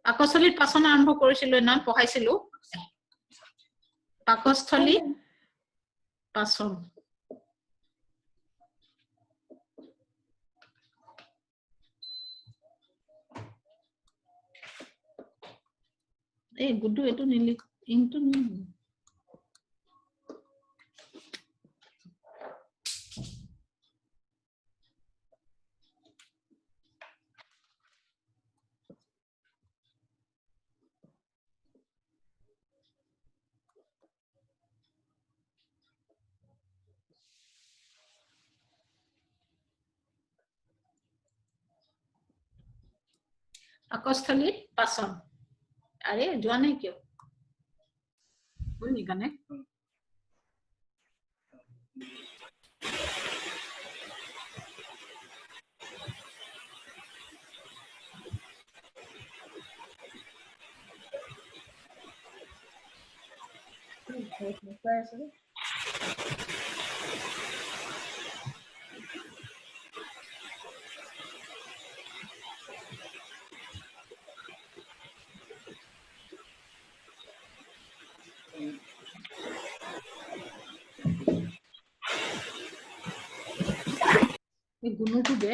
পাকস্থলীত পাচন আৰম্ভ কৰিছিলো না পঢ়াইছিলো পাকস্থলী পাচন এই গুডু এটো নিলি ইনটো নিলি পাকস্থলীত পাচন আরে যোৱা নাই কিয় বুঝলি কানে এই গুণটো দে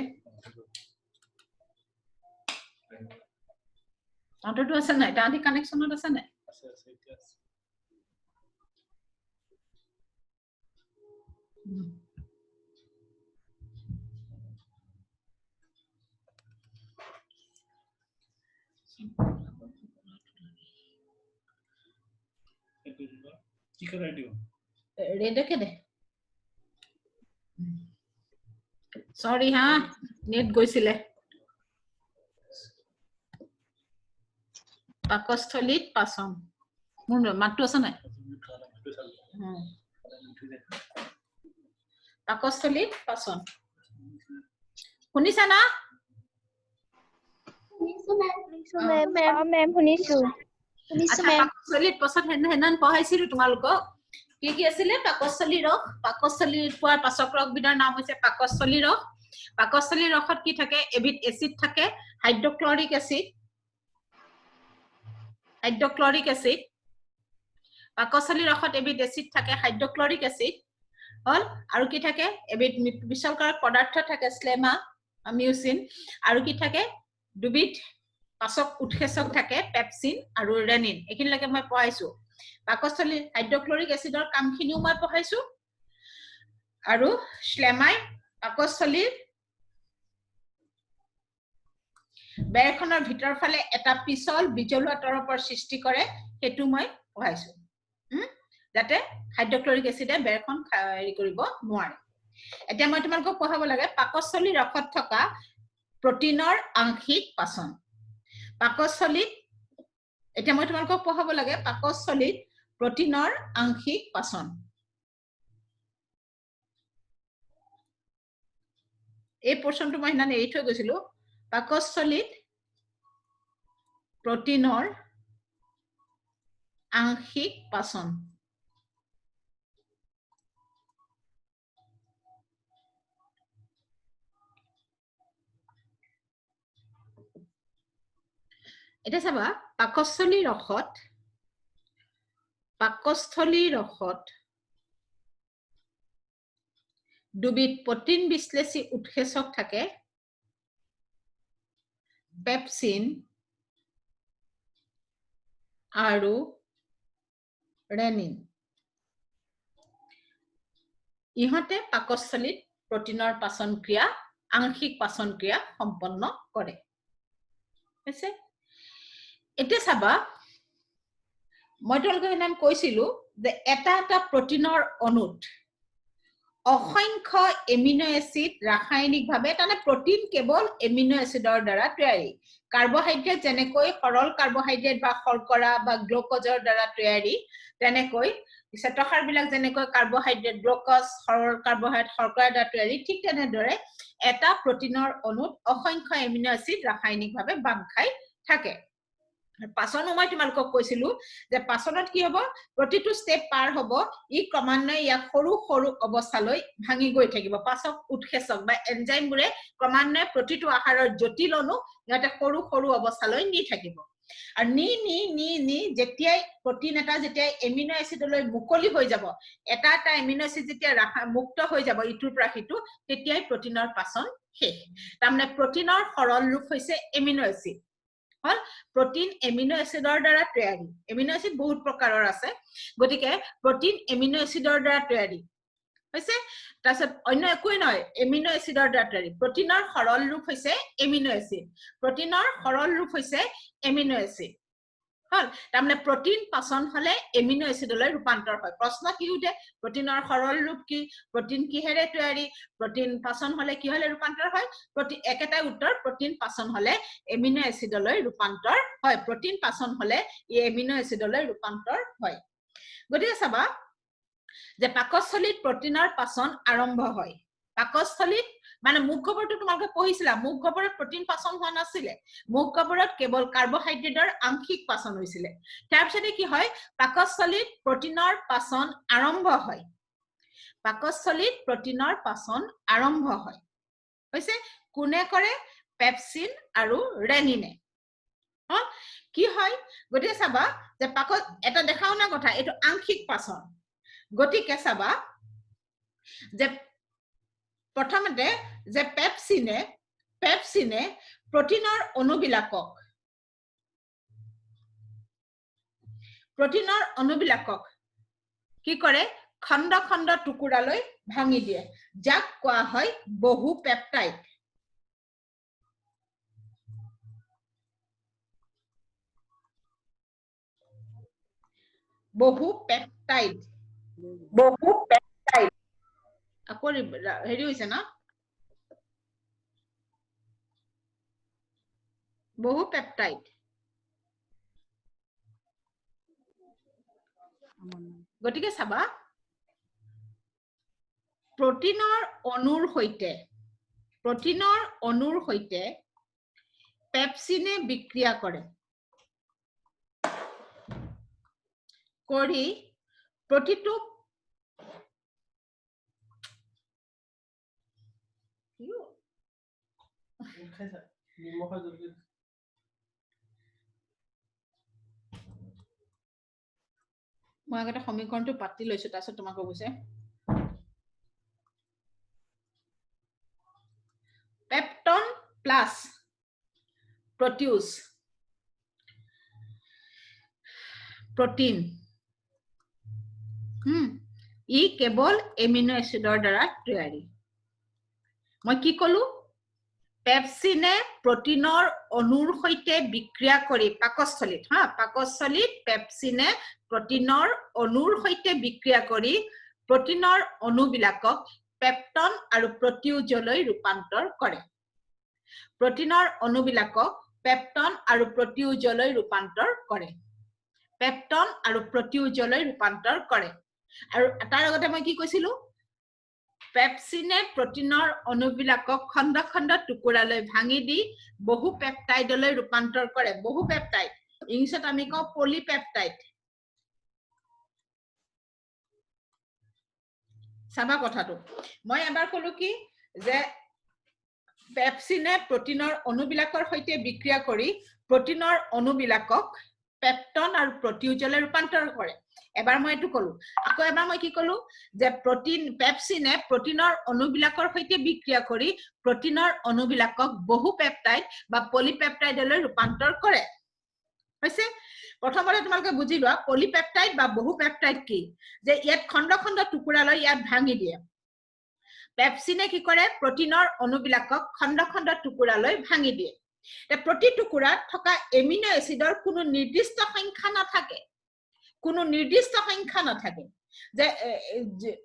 তাঁতটো আছে নাই তাঁতি কানেকশনত আছে নাই আছে আছে আছে কি কৰাই দিও ৰেড কে দে সৰি হা নেট গৈছিলে পাকস্থলীত পাচন মোৰ মাতটো আছে নাই পাকস্থলীত পাচন শুনিছা না শুনিছো মেম শুনিছো মেম পাকস্থলীত পাচন হেনান পঢ়াইছিলো তোমালোকক কি আছিল পাকস্থলী ৰস পাকস্থলীৰ পোৱাৰ পাচক ৰসবিধৰ নাম হৈছে পাকস্থলী ৰস পাকস্থলী ৰসত কি থাকে এবিধ এসিড থাকে হাইড্ৰক্লৰিক এসিড পাকস্থলী ৰসত এবিধ এসিড থাকে হাইড্ৰক্লৰিক এসিড হল আৰু কি থাকে এবিধ বিশালকাৰক পদাৰ্থ থাকে স্লেমা মিউচিন আৰু কি থাকে দুবিধ পাচক উৎসেচক থাকে পেপচিন আৰু ৰেনিন এখিনলৈকে মই পঢ়াইছো পাকস্থলী হাইড্ৰক্লৰিক এসিডৰ কামখিনিও মই পঢ়াইছো আৰু স্লেমাই পাকস্থলীৰ বেৰখনৰ ভিতৰ ফালে এটা পিছল বিজলুৱা তৰপৰ সৃষ্টি কৰে হেতু মই পঢ়াইছো যাতে হাইড্ৰক্লৰিক এসিডে বেৰখন হেৰি কৰিব নোৱাৰে এতিয়া মই তোমালোকক পঢ়াব লাগে পাকস্থলী ৰসত থকা প্ৰটিনৰ আংশিক পাচন পাকস্থলীত এতিয়া মই তোমালোকক পঢ়াব লাগে পাকস্থলীত প্ৰটিনৰ আংশিক পাচন এই পোৰশনটো মই হিনা এৰি থৈ গৈছিলো পাকস্থলীত প্ৰটিনৰ আংশিক পাচন এটা চাবা পাকস্থলী ৰসত দুবিধ প্ৰটিন বিশ্লেষী উৎসেচক থাকে পেপচিন আৰু ৰেনিন ইহতে পাকস্থলীত প্ৰটিনৰ পাচন ক্ৰিয়া আংশিক পাচন ক্ৰিয়া সম্পন্ন কৰে আছে এতিয়া চাবা মই তোমালোকক নাম কৈছিলো যে এটা প্ৰটিনৰ অণুত অসংখ্য এমিনো এসিড ৰাসায়নিকভাৱে তানে প্ৰটিন কেৱল এমিনো এসিডৰ দ্বাৰা তৈয়াৰী কাৰ্বহাইড্ৰেট যেনেকৈ সৰল কাৰ্বহাইড্ৰেট বা শৰ্কৰা বা গ্লুকোজৰ দ্বাৰা তৈয়াৰী তেনেকৈ শ্বেতসাৰ বিলাক যেনেকৈ কাৰ্বহাইড্ৰেট গ্লুকোজ সৰল কাৰ্বহাইড্ৰেট শৰ্কৰা দ্বাৰা তৈয়াৰী ঠিক তেনেদৰে এটা প্ৰটিনৰ অণুত অসংখ্য এমিনো এসিড ৰাসায়নিকভাৱে বান্ধ খাই থাকে পাচন মই তোমালোকক কৈছিলো যে পাচনত কি হ'ব প্ৰতিটো স্টেপ পাৰ হ'ব ই ক্ৰমান্বয়ে ইয়াক সৰু সৰু অৱস্থালৈ ভাঙি গৈ থাকিব পাচক উৎসেচক বা এনজাইমবোৰে ক্ৰমান্বয়ে প্ৰতিটো আহাৰৰ জটিল অণু ইয়াতে সৰু সৰু অৱস্থালৈ নি থাকিব আৰু নি নি নি নি যেতিয়াই প্ৰটিন এটা যেতিয়াই এমিনো এচিডলৈ মুকলি হৈ যাব এটা এটা এমিনো এচিড যেতিয়া মুক্ত হৈ যাব ইটোৰ পৰা সিটো তেতিয়াই প্ৰটিনৰ পাচন শেষ তাৰমানে প্ৰটিনৰ সৰল ৰূপ হৈছে এমিনো এচিড হল প্ৰটিন এমিনো এচিডৰ দ্বাৰা তৈয়াৰী এমিনো এচিড বহুত প্ৰকাৰৰ আছে গতিকে প্ৰটিন এমিনো এচিডৰ দ্বাৰা তৈয়াৰী হৈছে তাৰছত অন্য একোই নহয় এমিনো এচিডৰ দ্বাৰা তৈয়াৰী প্ৰটিনৰ সৰল ৰূপ হৈছে এমিনো এচিড প্ৰটিনৰ সৰল ৰূপ হৈছে এমিনো এচিড হল তাৰমানে প্ৰটিন পাচন হলে এমিনো এচিডলৈ ৰূপান্তৰ হয় প্ৰশ্ন কি উঠে প্ৰটিনৰ সৰল ৰূপ কি প্ৰটিন কিহেৰে তৈয়াৰী প্ৰটিন পাচন হলে কি হলে ৰূপান্তৰ হয় প্ৰতি একেটা উত্তৰ প্ৰটিন পাচন হলে এমিনো এচিডলৈ ৰূপান্তৰ হয় প্ৰটিন পাচন হলে ই এমিনো এচিডলৈ ৰূপান্তৰ হয় গতিকে চাবা যে পাকস্থলীত প্ৰটিনৰ পাচন আৰম্ভ হয় পাকস্থলীত মানে মুখ গহ্বৰটো তোমালোকে পঢ়িছিলা মুখ গহ্বৰত প্ৰটিন পাচন হোৱা নাছিলে মুখ গহ্বৰত কেৱল কাৰ্বহাইড্ৰেটৰ আংশিক পাচন হৈছিলে তাৰ পিছতে কি হয় পাকস্থলীত প্ৰটিনৰ পাচন আৰম্ভ হয় পাকস্থলীত প্ৰটিনৰ পাচন আৰম্ভ হয় হৈছে কোনে কৰে পেপচিন আৰু ৰেনিনে কি হয় গতিকে চাবা যে পাকত এটা দেখাও না কথা এটো আংশিক পাচন গতিকে চাবা যে প্ৰথমতে যে পেপচিনে প্ৰটিনৰ অণুবিলাকক কি কৰে খণ্ড খণ্ড টুকুৰালৈ ভাঙি দিয়ে যাক কোৱা হয় বহু পেপটাইড আকৌ হেৰি হৈছে না বহু পেপটাইড গতিকে চাবা প্ৰটিনৰ অণুৰ সৈতে পেপচিনে বিক্ৰিয়া কৰে কৰি প্ৰতিটো মই আগতে সমীকৰণটো পাতি লৈছো তাৰপিছত তোমাক কৈছে পেপটন প্লাস প্ৰটিন ই কেৱল এমিনো এচিডৰ দ্বাৰা তৈয়াৰী মই কি কলো পেপচিনে প্ৰটিনৰ অণুৰ সৈতে বিক্ৰিয়া কৰি পাকস্থলীত পেপচিনে প্ৰটিনৰ অণুৰ সৈতে বিক্ৰিয়া কৰি প্ৰটিনৰ অণুবিলাকক পেপটন আৰু প্ৰটিউজলৈ ৰূপান্তৰ কৰে প্ৰটিনৰ অণুবিলাকক পেপটন আৰু প্ৰটিউজলৈ ৰূপান্তৰ কৰে আৰু তাৰ আগতে মই কি কৈছিলো পেপচিনে প্ৰটিনৰ অণুবিলাকক খণ্ড খণ্ড টুকুৰালৈ ভাঙি দি বহু পেপটাইডলৈ ৰূপান্তৰ কৰে বহু পেপটাইড ইংলিছত আমি কওঁ পলিপেপটাইড চাবা কথাটো মই এবাৰ কলো কি যে পেপচিনে প্ৰটিনৰ অণুবিলাকৰ সৈতে বিক্ৰিয়া কৰি প্ৰটিনৰ অণুবিলাকক পেপটন আৰু প্ৰটিউজলৈ ৰূপান্তৰ কৰে এবাৰ মই এটো কলো আকৌ এবাৰ মই কি কলো যে পেপচিনে প্ৰটিনৰ অণুবিলাকৰ সৈতে বিক্ৰিয়া কৰি প্ৰটিনৰ অণুবিলাকক বহু পেপটাইড বা পলিপেপটাইডলৈ ৰূপান্তৰ কৰে হৈছে প্ৰথমতে তোমালোকে বুজি লোৱা পলিপেপটাইড বা বহু পেপটাইড কি যে ইয়াত খণ্ড খণ্ড টুকুৰালৈ ইয়াত ভাঙি দিয়ে পেপচিনে কি কৰে প্ৰটিনৰ অণুবিলাকক খণ্ড খণ্ড টুকুৰালৈ ভাঙি দিয়ে প্ৰতি টুকুৰাত থকা এমিনো এচিডৰ কোনো নিৰ্দিষ্ট সংখ্যা নাথাকে যে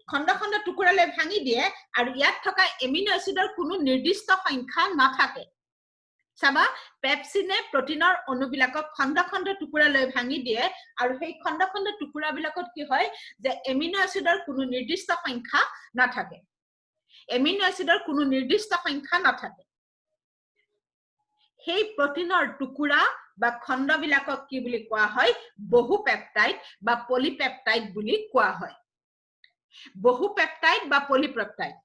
খণ্ড খণ্ড টুকুৰালৈ ভাঙি দিয়ে আৰু ইয়াত থকা এমিনো এচিডৰ কোনো নিৰ্দিষ্ট সংখ্যা নাথাকে চাবা পেপচিনে প্ৰটিনৰ অণুবিলাকক খণ্ড খণ্ড টুকুৰালৈ ভাঙি দিয়ে আৰু সেই খণ্ড খণ্ড টুকুৰাবিলাকত কি হয় যে এমিনো এচিডৰ কোনো নিৰ্দিষ্ট সংখ্যা নাথাকে সেই প্ৰটিনৰ টুকুৰা বা খণ্ডবিলাকক কি বুলি কোৱা হয় বহু পেপটাইড বা পলিপেপটাইড বুলি কোৱা হয় বহু পেপটাইড বা পলিপেপটাইড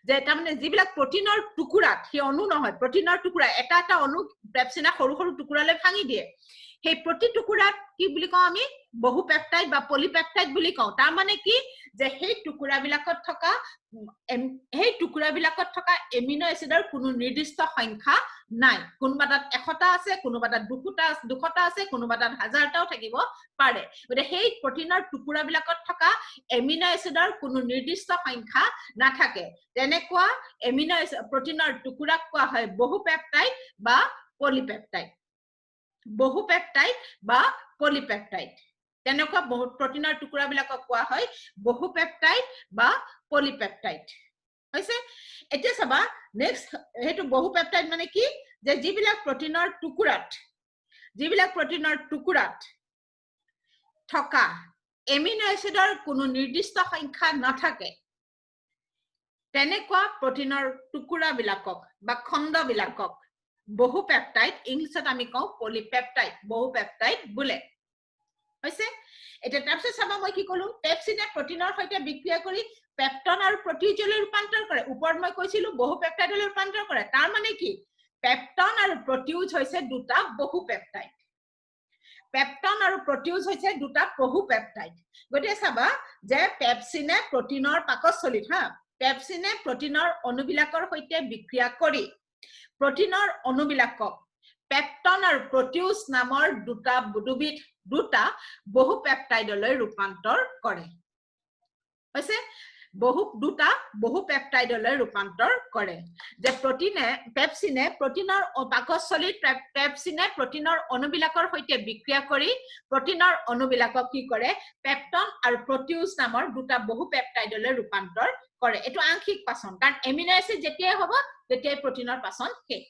যে তাৰমানে যিবিলাক প্ৰটিনৰ টুকুৰাত সেই অণু নহয় প্ৰটিনৰ টুকুৰা এটা এটা অণু পেপচিনে সৰু সৰু টুকুৰালৈ ভাঙি দিয়ে সেই প্ৰতি টুকুৰাত কি বুলি কওঁ আমি বহু পেপটাইড বা পলিপেপটাইড বুলি কওঁ তাৰ মানে কি যে সেই টুকুৰাবিলাকত থকা এমিনো এসিডৰ কোনো নিৰ্দিষ্ট সংখ্যা নাই কোনোবাটাত 100টা আছে কোনোবাটাত 200টা আছে কোনোবাটাত 1000টাও থাকিব পাৰে গতে সেই প্ৰটিনৰ টুকুৰাবিলাকত থকা এমিনো এসিডৰ কোনো নিৰ্দিষ্ট সংখ্যা নাথাকে তেনেকুৱা এমিনো প্ৰটিনৰ টুকুৰাক কোৱা হয় বহু পেপটাইড বা পলিপেপটাইড বহু পেপটাইড বা পলিপেপটাইড তেনেকুৱা বহুত প্ৰটিনৰ টুকুৰাবিলাকক কোৱা হয় বহু পেপটাইড বা পলিপেপটাইড হৈছে এতিয়া চাবা নেক্সট হেতু বহু পেপটাইড মানে কি যে যিবিলাক প্ৰটিনৰ টুকুৰাত থকা এমিনো এসিডৰ কোনো নিৰ্দিষ্ট সংখ্যা নাথাকে তেনেকুৱা প্ৰটিনৰ টুকুৰাবিলাকক বা খণ্ডবিলাকক বহু পেপটাইড ইংলিছত আমি কওঁ পলিপেপটাইড বহু পেপটাইড বোলে হৈছে এটা তাৰপিছত চাবা মই কি কলো পেপচিনে প্ৰটিনৰ সৈতে বিক্ৰিয়া কৰি পেপটন আৰু প্ৰটিউজলৈ ৰূপান্তৰ কৰে ওপৰত মই কৈছিলো বহু পেপটাইডলৈ ৰূপান্তৰ কৰে তাৰ মানে কি পেপটন আৰু প্ৰটিউজ হৈছে দুটা বহু পেপটাইড পেপটন আৰু প্ৰটিউজ হৈছে দুটা বহু পেপটাইড গতিকে চাবা যে পেপচিনে প্ৰটিনৰ পাকস্থলীত পেপচিনে প্ৰটিনৰ অণুবিলাকৰ সৈতে বিক্ৰিয়া কৰি প্ৰটিনৰ অণুবিলাকক পেপটন আৰু প্ৰটিউজ নামৰ দুটা বহু পেপটাইডলৈ ৰূপান্তৰ কৰে হৈছে দুটা বহু পেপটাইডলৈ ৰূপান্তৰ কৰে যে পেপচিনে প্ৰটিনৰ পাকস্থলীত পেপচিনে প্ৰটিনৰ অণুবিলাকৰ সৈতে বিক্ৰিয়া কৰি প্ৰটিনৰ অণুবিলাকক কি কৰে পেপটন আৰু প্ৰটিউজ নামৰ দুটা বহু পেপটাইডলৈ ৰূপান্তৰ কৰে এটো আংশিক পাচন কাৰণ এমিনো এসিড যেতিয়াই হ'ব তেতিয়াই প্ৰটিনৰ পাচন শেষ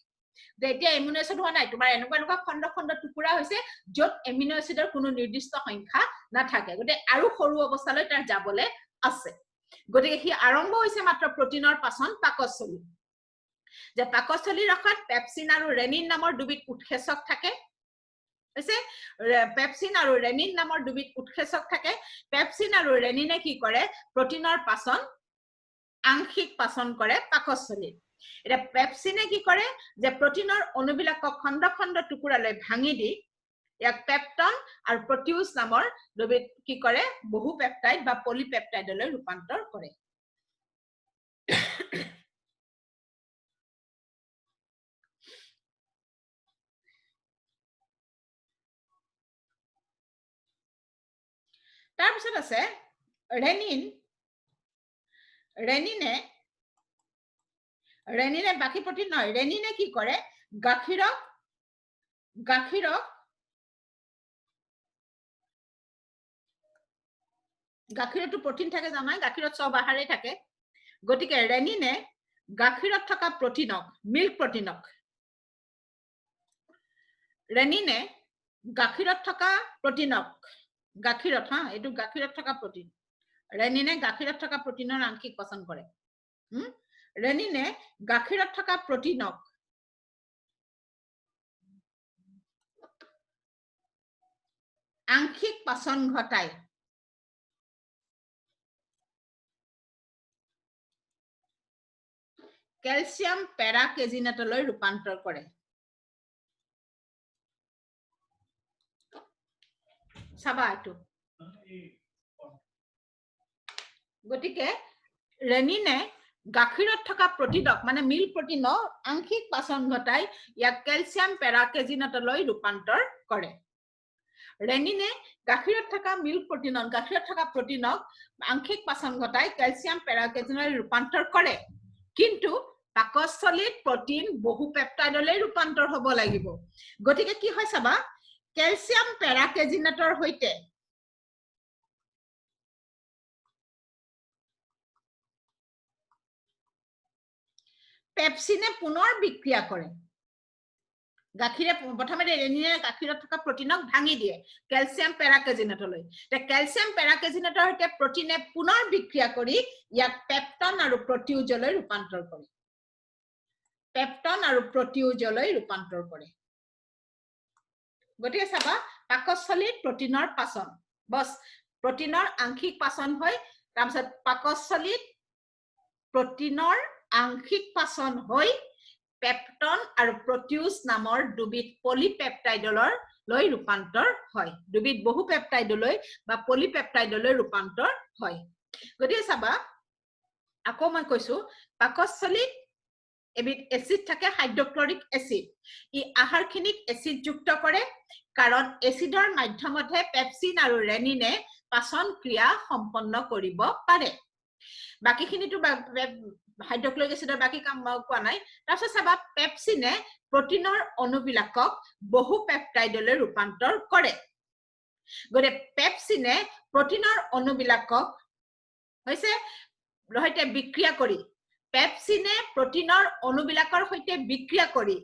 এতিয়া এমিনো এসিড হোৱা নাই তোমাৰ এনেকুৱা খণ্ড টুকুৰা হৈছে যত এমিনো এসিডৰ কোনো নিৰ্দিষ্ট সংখ্যা নাথাকে গতে আৰু সৰু অৱস্থালৈ তাৰ যাবলে আছে গতিকে হি আৰম্ভ হৈছে মাত্ৰ প্ৰটিনৰ পাচন পাকস্থলী যে পাকস্থলীৰ ৰখাত পেপচিন আৰু ৰেনিন নামৰ দুবিধ উৎসেচক থাকে হৈছে পেপচিন আৰু ৰেনিন নামৰ দুবিধ উৎসেচক থাকে পেপচিন আৰু ৰেনিনে কি কৰে প্ৰটিনৰ পাচন আংশিক পাচন কৰে পাকস্থলীত এটা পেপচিনে কি কৰে যে প্ৰটিনৰ অণুবিলাকক খণ্ড টুকুৰালৈ ভাঙি দি ইয়াক পেপটন আৰু প্ৰটিউজ নামৰ দুবিধ কি কৰে বহু পেপটাইড বা পলিপেপটাইডলৈ ৰূপান্তৰ কৰে তাৰপিছত আছে ৰেনিনে বাকি প্ৰটিন নহয় ৰেনিনে কি কৰে গাখীৰতো প্ৰটিন থাকে জানাই গাখীৰত সব আহাৰে থাকে গতিকে ৰেনিনে গাখীৰত থকা প্ৰটিনক মিল্ক প্ৰটিনক ৰেনিনে গাখীৰত থকা প্ৰটিনক গাখীৰত এটো গাখীৰত থকা প্ৰটিন ৰেনিনে গাখীৰত থকা প্ৰটিনৰ আংশিক পাচন কৰে ৰেনিনে গাখীৰত থকা প্ৰটিনক আংশিক পাচন ঘটায় ক্যালসিয়াম পেৰাকেজিনেটলৈ ৰূপান্তৰ কৰে চাবা এটো গতিকে ৰেনিনে গাখীৰত থকা প্ৰটিনক মানে মিল্ক প্ৰটিনৰ আংশিক পাচন ঘটাই ইয়াক ক্যালসিয়াম পেৰাকেজিনেটলৈ ৰূপান্তৰ কৰে ৰেনিনে গাখীৰত থকা মিল্ক প্ৰটিনক গাখীৰত থকা প্ৰটিনক আংশিক পাচন ঘটাই ক্যালসিয়াম পেৰাকেজিনেটলৈ ৰূপান্তৰ কৰে কিন্তু পাকস্থলীত প্ৰটিন বহু পেপটাইডলৈ ৰূপান্তৰ হ'ব লাগিব গতিকে কি হয় চাবা ক্যালসিয়াম পেৰাকেজিনেটৰ সৈতে পেপচিনে পুনৰ বিক্ৰিয়া কৰে গাখীৰে প্ৰথমে ৰেনিনে গাখীৰত থকা প্ৰটিনক ভাঙি দিয়ে ক্যালসিয়াম পেৰাকেজিনেটলৈ তে ক্যালসিয়াম পেৰাকেজিনেটৰ সৈতে প্ৰটিনে পুনৰ বিক্ৰিয়া কৰি ইয়াক পেপটন আৰু প্ৰটিউজলৈ ৰূপান্তৰ কৰে গতিকে চাবা পাকস্থলীত প্ৰটিনৰ পাচন বস প্ৰটিনৰ আংশিক পাচন হয় তাৰপিছত পাকস্থলীত প্ৰটিনৰ আংশিক পাচন হৈ পেপটন আৰু প্ৰটিউজ নামৰ দুবিধ পলিপেপটাইডৰ লৈ ৰূপান্তৰ হয় দুবিধ বহু পেপটাইডলৈ বা পলিপেপটাইডলৈ ৰূপান্তৰ হয় গতিকে চাবা আকৌ মই কৈছো পাকস্থলীত এবিধ এসিড থাকে হাইড্ৰক্লৰিক এসিড ই আহাৰখিনিক এসিড যুক্ত কৰে কাৰণ এসিডৰ মাধ্যমতে পেপচিন আৰু ৰেনিনে পাচন ক্ৰিয়া সম্পন্ন কৰিব পাৰে বাকিখিনিটো হাইড্ৰক্লৰিক এসিডৰ বাকি কাম কোৱা নাই তাৰপিছত চাবা পেপচিনে প্ৰটিনৰ অণুবিলাকক বহু পেপটাইডলৈ ৰূপান্তৰ কৰে গৰে পেপচিনে প্ৰটিনৰ অণুবিলাকক হৈছে সৈতে বিক্ৰিয়া কৰি পেপচিনে প্ৰটিনৰ অণুবিলাকৰ সৈতে বিক্ৰিয়া কৰি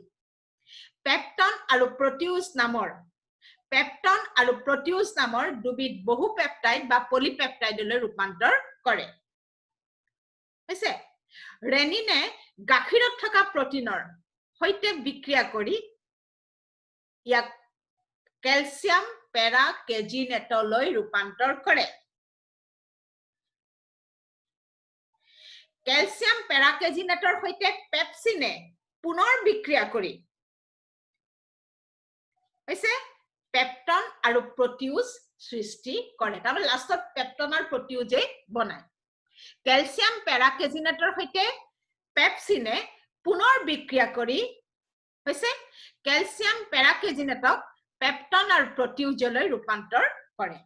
পেপটন আৰু প্ৰটিউজ নামৰ দুবিধ বহু পেপটাইড বা পলিপেপটাইডলৈ ৰূপান্তৰ কৰে হৈছে ৰেনিনে গাখীৰত থকা প্ৰটিনৰ সৈতে বিক্ৰিয়া কৰি ইয়াক ক্যালসিয়াম পেৰাকেজিনেটলৈ ৰূপান্তৰ কৰে ক্যালসিয়াম পেৰাকেজিনেটৰ সৈতে পেপচিনে পুনৰ বিক্ৰিয়া কৰি হৈছে পেপটন আৰু প্ৰটিউজ সৃষ্টি কৰে তাৰমানে লাষ্টত পেপটন আৰু প্ৰটিউজে বনায় ক্যালসিয়াম পেৰাকেজিনেটৰ সৈতে পেপচিনে পুনৰ বিক্ৰিয়া কৰি হৈছে ক্যালসিয়াম পেৰাকেজিনেটক পেপটন আৰু প্ৰটিউজলৈ ৰূপান্তৰ কৰে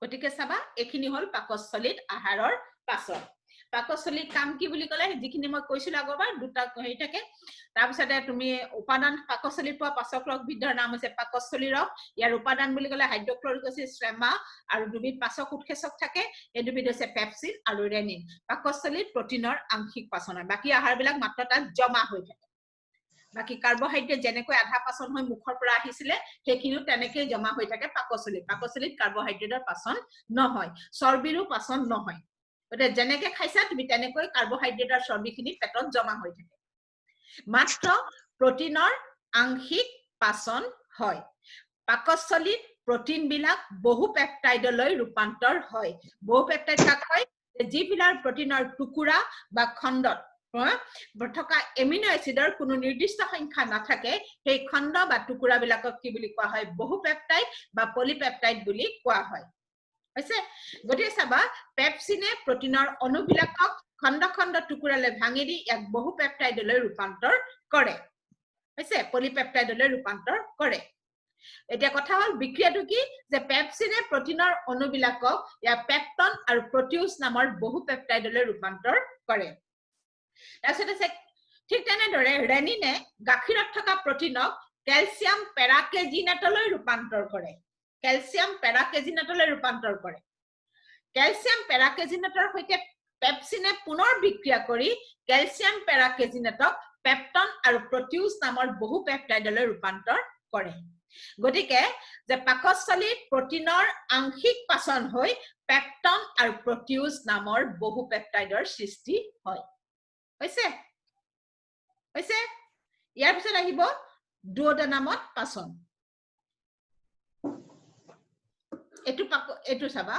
গতিকে চাবা এখিনি হল পাকস্থলীত আহাৰৰ পাচন পাকস্থলীত কাম কি বুলি কলে যিখিনি মই কৈছিল আগৰবাৰ দুটা হেৰি থাকে তাৰপিছতে তুমি উপাদান পাকস্থলীত পোৱা পাচক বিধৰ নাম হৈছে পাকস্থলী ৰস ইয়াৰ উপাদান বুলি কলে হাইড্ৰক্লৰিক এসিড স্ট্ৰেমা আৰু দুবিধ পাচক উৎসেচক থাকে এই দুবিধ হৈছে পেপচিন আৰু ৰেনিন পাকস্থলীত প্ৰটিনৰ আংশিক পাচন হয় বাকি আহাৰবিলাক মাত্ৰ তাত জমা হৈ থাকে বাকি কাৰ্বোহাইড্ৰেট যেনেকৈ আধা পাচন হৈ মুখৰ পৰা আহিছিলে সেইখিনিও তেনেকৈ জমা হৈ থাকে পাকস্থলীত কাৰ্বোহাইড্ৰেটৰ পাচন নহয় চৰ্বিৰো পাচন নহয় গতে যেনেকৈ খাইছা তুমি তেনেকৈ কাৰ্বোহাইড্ৰেটৰ চৰ্বিখিনি পেটত জমা হৈ থাকে মাত্ৰ প্ৰটিনৰ আংশিক পাচন হয় পাকস্থলীত প্ৰটিন বিলাক বহু পেপটাইডলৈ ৰূপান্তৰ হয় বহু পেপটাইড কাক কয় যিবিলাক প্ৰটিনৰ টুকুৰা বা খণ্ডত থকা এমিনো এসিডৰ কোনো নিৰ্দিষ্ট সংখ্যা নাথাকে সেই খণ্ড বা টুকুৰাবিলাকক কি বুলি কোৱা হয় বহু পেপটাইড বা পলিপেপটাইড বুলি কোৱা হয় হৈছে গতিকে চাবা পেপচিনে প্ৰটিনৰ অণুবিলাকক খণ্ড খণ্ড টুকুৰালৈ ভাঙি দি ইয়াক বহু পেপটাইডলৈ ৰূপান্তৰ কৰে হৈছে পলিপেপটাইডলৈ ৰূপান্তৰ কৰে এতিয়া কথা হল বিক্ৰিয়াটো কি যে পেপচিনে প্ৰটিনৰ অণুবিলাকক ইয়াৰ পেপটন আৰু প্ৰটিউজ নামৰ বহু পেপটাইডলৈ ৰূপান্তৰ কৰে তাৰপিছত ঠিক তেনেদৰে ৰেনিনে গাখীৰত থকা প্ৰটিনক ক্যালসিয়াম পেৰাকেজিনেটলৈ ৰূপান্তৰ কৰে ক্যালসিয়াম পেৰাকেজিনেটৰ সৈতে পেপচিনে পুনৰ বিক্ৰিয়া কৰি ক্যালসিয়াম পেৰাকেজিনেটক পেপটন আৰু প্ৰটিউজ নামৰ বহু পেপটাইডলৈ ৰূপান্তৰ কৰে গতিকে যে পাকস্থলীত প্ৰটিনৰ আংশিক পাচন হৈ পেপটন আৰু প্ৰটিউজ নামৰ বহু পেপটাইডৰ সৃষ্টি হয় হৈছে ইয়াৰ পিছত আহিব দুওডেনামত পাচন এটু চাবা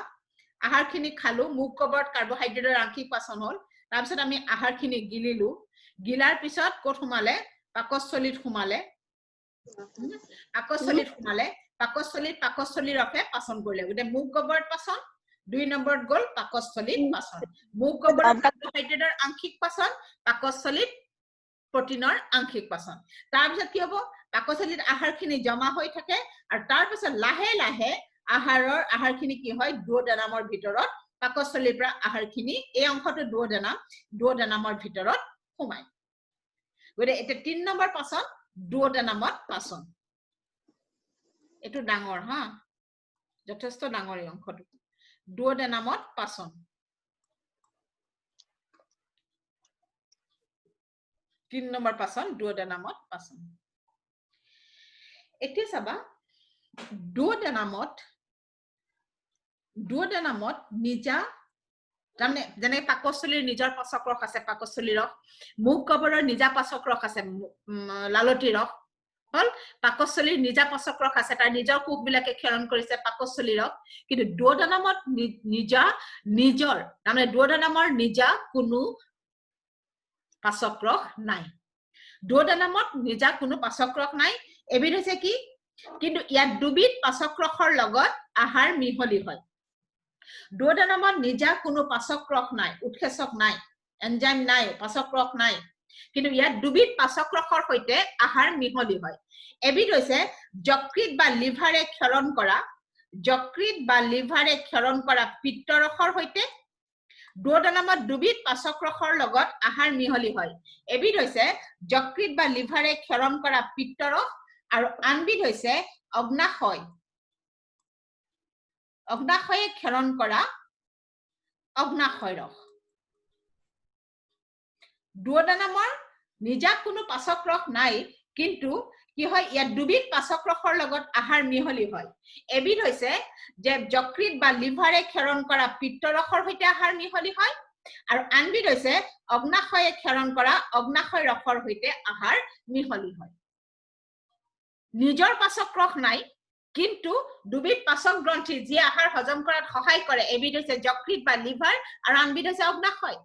আহাৰখিনি খালো মুখ কবৰত কাৰ্বোহাইড্ৰেটৰ আংশিক পাচন হল তাৰপিছত আমি আহাৰখিনি গিলিলো গিলাৰ পিছত ক'ত সোমালে পাকস্থলীত সোমালে পাকস্থলীৰ ৰসে পাচন কৰিলে গতে মুখ কবৰত পাচন 2 নম্বৰত গল পাকস্থলীত পাচন মুখ কবৰত কাৰ্বোহাইড্ৰেটৰ আংশিক পাচন পাকস্থলীত প্ৰটিনৰ আংশিক পাচন তাৰপিছত কি হ'ব পাকস্থলীত আহাৰখিনি জমা হৈ থাকে আৰু তাৰপিছত লাহে লাহে আহাৰখিনি কি হয় দুওডেনামৰ ভিতৰত পাকস্থলীৰ পৰা আহাৰখিনি এই অংশটো দুওডেনামৰ ভিতৰত সোমায় গৰে এটা 3 নম্বৰ পাচন দুওডেনামত পাচন এটো ডাঙৰ হা যথেষ্ট ডাঙৰ এই অংশটো দুওডেনামত পাচন 3 নম্বৰ পাচন দুওডেনামত পাচন এতিয়া চাবা দুওডেনামত নিজা জানে যেনে পাকস্থলীৰ নিজৰ পাচক ৰস আছে পাকস্থলীৰ ৰস মুখ কবৰৰ নিজা পাচক ৰস আছে লালতি ৰস হল পাকস্থলীৰ নিজা পাচক ৰস আছে তাৰ নিজৰ কোষবিলাকে ক্ষৰণ কৰিছে পাকস্থলীৰ ৰস কিন্তু দুওডেনামত নিজৰ মানে দুওডেনামৰ নিজা কোনো পাচক ৰস নাই দুওডেনামত নিজা কোনো পাচক ৰস নাই এবিধ হৈছে কি কিন্তু ইয়াত দুবিধ পাচক্ৰসৰ লগত আহাৰ মিহলি হয় দুয়োডানামত নিজা কোনো পাচক্ৰস নাই উৎসেচক নাই এনজাইম নাই পাচক্ৰস নাই কিন্তু ইয়াত দুবিধ পাচক্ৰসৰ সৈতে আহাৰ মিহলি হয় এবিধ হৈছে যকৃত বা লিভাৰে ক্ষৰণ কৰা পিত্তৰসৰ সৈতে দুয়োডানামত দুবিধ পাচক্ৰসৰ লগত আহাৰ মিহলি হয় এবিধ হৈছে যকৃত বা লিভাৰে ক্ষৰণ কৰা পিত্তৰস আৰু আনবিধ হৈছে অগ্নাশয়ে ক্ষৰণ কৰা অগ্নাশয় ৰস দুয়োডানামৰ নিজা কোনো পাচক্ৰস নাই কিন্তু কি হয় ইয়াত দুবিধ পাচক্ৰসৰ লগত আহাৰ মিহলি হয় এবিধ হৈছে যে যকৃত বা লিভাৰে ক্ষৰণ কৰা পিত্তৰসৰ সৈতে আহাৰ মিহলি হয় আৰু আনবিধ হৈছে অগ্নাশয়ে ক্ষৰণ কৰা অগ্নাশয় ৰসৰ সৈতে আহাৰ মিহলি হয় নিজৰ পাচক্ৰস নাই কিন্তু দুবিধ পাচক গ্ৰন্থি যি আহাৰ হজম কৰাত সহায় কৰে এবিধ হৈছে যকৃত বা লিভাৰ আৰু আনবিধ হৈছে অগ্নাশয়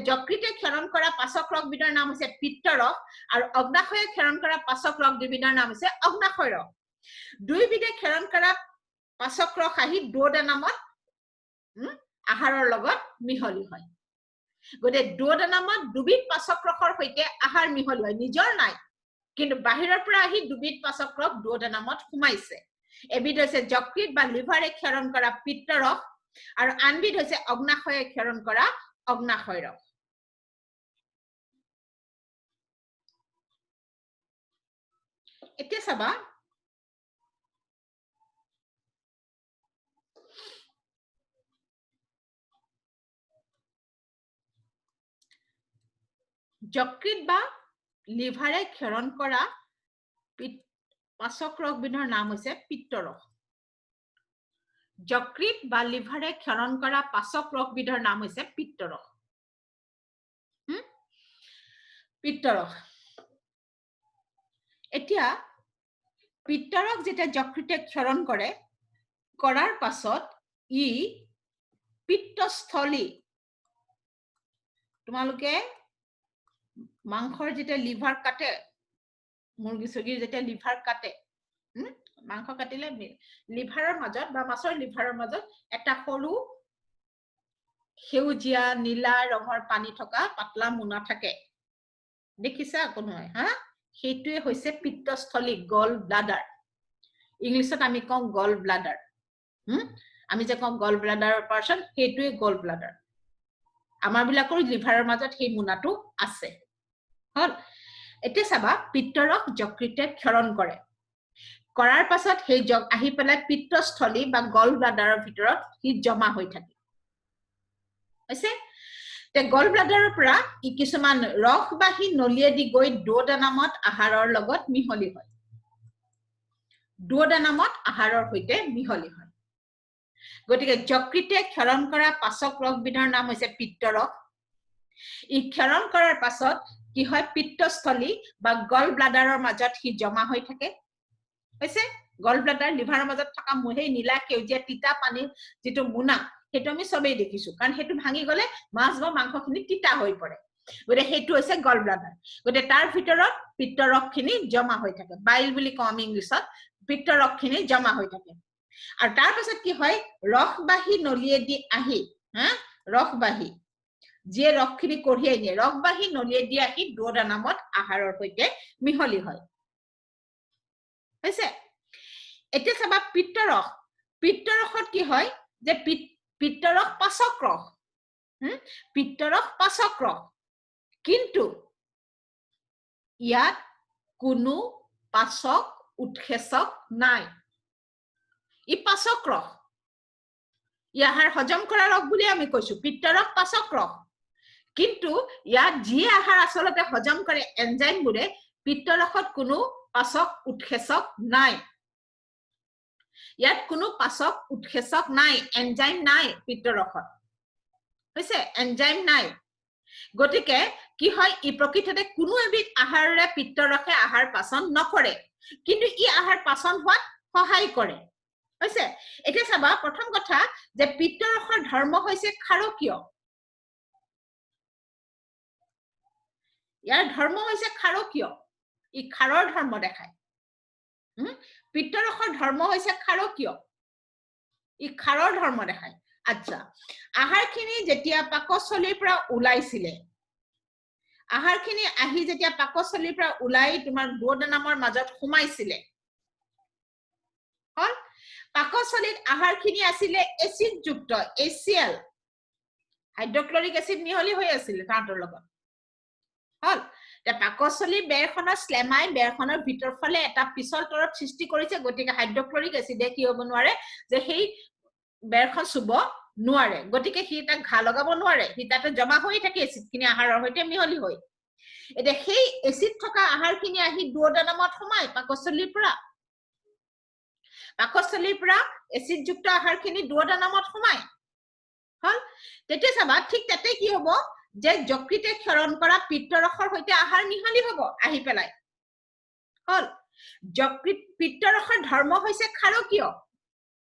যকৃতে ক্ষৰণ কৰা পাচক্ৰস বিধৰ নাম হৈছে পিত্তৰস আৰু অগ্নাশয়ে ক্ষৰণ কৰা পাচক্ৰস বিধৰ নাম হৈছে অগ্নাশয় ৰস দুইবিধে ক্ষৰণ কৰা পাচক্ৰস আহি দুয়োডানামত আহাৰৰ লগত মিহলি হয় গতিকে দুয়োডানামত দুবিধ পাচক্ৰসৰ সৈতে আহাৰ মিহলি হয় নিজৰ নাই কিন্তু বাহিৰৰ পৰা আহি দুবিধ পাচক্ৰস দুয়োডানামত সোমাইছে এবিধ হৈছে যকৃত বা লিভাৰে ক্ষৰণ কৰা পিত্তৰস আৰু আনবিধ হৈছে অগ্নাশয়ে ক্ষৰণ কৰা অগ্নাশয় ৰস এতিয়া চাবা যকৃত বা লিভাৰে ক্ষৰণ কৰা পাচক্ৰস বিধৰ নাম হৈছে পিত্তৰস যকৃত বা লিভাৰে ক্ষৰণ কৰা পাচক্ৰস বিধৰ নাম হৈছে পিত্তৰস এতিয়া পিত্তৰস যেতিয়া যকৃতে ক্ষৰণ কৰে কৰাৰ পাছত ই পিত্তস্থলী তোমালোকে মাংসৰ যেতিয়া লিভাৰ কাটে মুৰ্গী চুগীৰ যেতিয়া লিভাৰ কাটে মাংস কাটিলে লিভাৰৰ মাজত বা মাছৰ লিভাৰৰ মাজত এটা সৰু সেউজীয়া নীলা ৰঙৰ পানী থকা পাতলা মোনা থাকে দেখিছা কোনোৱে হা সেইটোৱে হৈছে পিত্তস্থলী গল ব্লাডাৰ ইংলিছত আমি কওঁ গল ব্লাডাৰ আমি যে কওঁ গল ব্লাডাৰৰ পাৰ্চন সেইটোৱে গল ব্লাডাৰ আমাৰ বিলাকৰ লিভাৰৰ মাজত সেই মোনাটো আছে হল এতিয়া চাবা পিত্তৰস যকৃতে ক্ষৰণ কৰে কৰাৰ পাছত সেই আহি পেলাই পিত্তস্থলী বা গল ব্লাডাৰৰ ভিতৰত সি জমা হৈ থাকে হৈছে তে গল ব্লাডাৰৰ পৰা ই কিছুমান ৰসবাহী নলীয়েদি গৈ দুয়োডানামত আহাৰৰ লগত মিহলি হয় দুয়োডানামত আহাৰৰ সৈতে মিহলি হয় গতিকে যকৃতে ক্ষৰণ কৰা পাচক্ৰস বিধৰ নাম হৈছে পিত্তৰস ই ক্ষৰণ কৰাৰ পাছত কি হয় পিত্তস্থলী বা গল ব্লাডাৰৰ মাজত সি জমা হৈ থাকে হৈছে গল ব্লাডাৰ লিভাৰৰ মাজত থকা সেই নীলা সেউজীয়া তিতা পানীৰ যিটো মোনা সেইটো আমি সবেই দেখিছো কাৰণ সেইটো ভাঙি গলে মাছ বা মাংসখিনি তিতা হৈ পৰে গতিকে সেইটো হৈছে গল ব্লাডাৰ গতিকে তাৰ ভিতৰত পিত্তৰসখিনি জমা হৈ থাকে বাইল বুলি কওঁ আমি ইংলিছত পিত্তৰসখিনি জমা হৈ থাকে আৰু তাৰ পাছত কি হয় ৰসবাহী নলীয়েদি আহি ৰসবাহী যিয়ে ৰসখিনি কঢ়িয়াই নিয়ে ৰসবাহী নলীয়েদি আহি দুয়োডানামত আহাৰৰ সৈতে মিহলি হয় হৈছে এতিয়া চাবা পিত্তৰসত কি হয় যে পিত্তৰস পাচক্ৰস কিন্তু ইয়াত কোনো পাচক উৎসেচক নাই ই পাচক্ৰস ই আহাৰ হজম কৰা ৰস বুলি আমি কৈছো পিত্তৰস পাচক্ৰস কিন্তু ইয়াত যি আহাৰ আচলতে হজম কৰে এনজাইমবোৰে পিত্তৰসত কোনো পাচক উৎসেচক নাই ইয়াত কোনো পাচক উৎসেচক নাই এনজাইম নাই পিত্তৰসত হৈছে এনজাইম নাই গতিকে কি হয় ই প্ৰকৃততে কোনো এবিধ আহাৰেৰে পিত্তৰসে আহাৰ পাচন নকৰে কিন্তু ই আহাৰ পাচন হোৱাত সহায় কৰে হৈছে এতিয়া চাবা প্ৰথম কথা যে পিত্তৰসৰ ধৰ্ম হৈছে ক্ষাৰকীয় ইয়াৰ ধৰ্ম হৈছে ক্ষাৰকীয় ই ক্ষাৰৰ ধৰ্ম দেখায় পিত্তৰসৰ ধৰ্ম হৈছে ক্ষাৰকীয় ই ক্ষাৰৰ ধৰ্ম দেখায় আচ্ছা আহাৰখিনি যেতিয়া পাকস্থলীৰ পৰা ওলাইছিলে আহাৰখিনি আহি যেতিয়া পাকস্থলীৰ পৰা ওলাই তোমাৰ দুওদানামৰ মাজত সোমাইছিলে হল পাকস্থলীত আহাৰখিনি আছিলে এচিড যুক্ত HCl হাইড্ৰক্লৰিক এচিড মিহলি হৈ আছিল তাঁতৰ লগত হল তে পাকস্থলী বেৰখনৰ স্লেমাই বেৰখনৰ ভিতৰ ফালে এটা পিছল তৰপ সৃষ্টি কৰিছে গতিকে হাইড্ৰক্লৰিক এচিডে কি হ'ব নোৱাৰে যে সেই বেৰখন চুব নোৱাৰে গতিকে সি এটা ঘা লগাব নোৱাৰে সি তাতে জমা হৈ থাকে এচিডখিনি আহাৰৰ সৈতে মিহলি হৈ এতিয়া সেই এচিড থকা আহাৰখিনি আহি দুওদানামত সোমায় পাকস্থলীৰ পৰা এচিড যুক্ত আহাৰখিনি দুওদানামত সোমায় হল তেতিয়া চাবা ঠিক তাতে কি হ'ব যে যকৃতে ক্ষৰণ কৰা পিত্তৰসৰ সৈতে আহাৰ মিহলি হ'ব আহি পেলাই হল যকৃত পিত্তৰসৰ ধৰ্ম হৈছে ক্ষাৰকীয়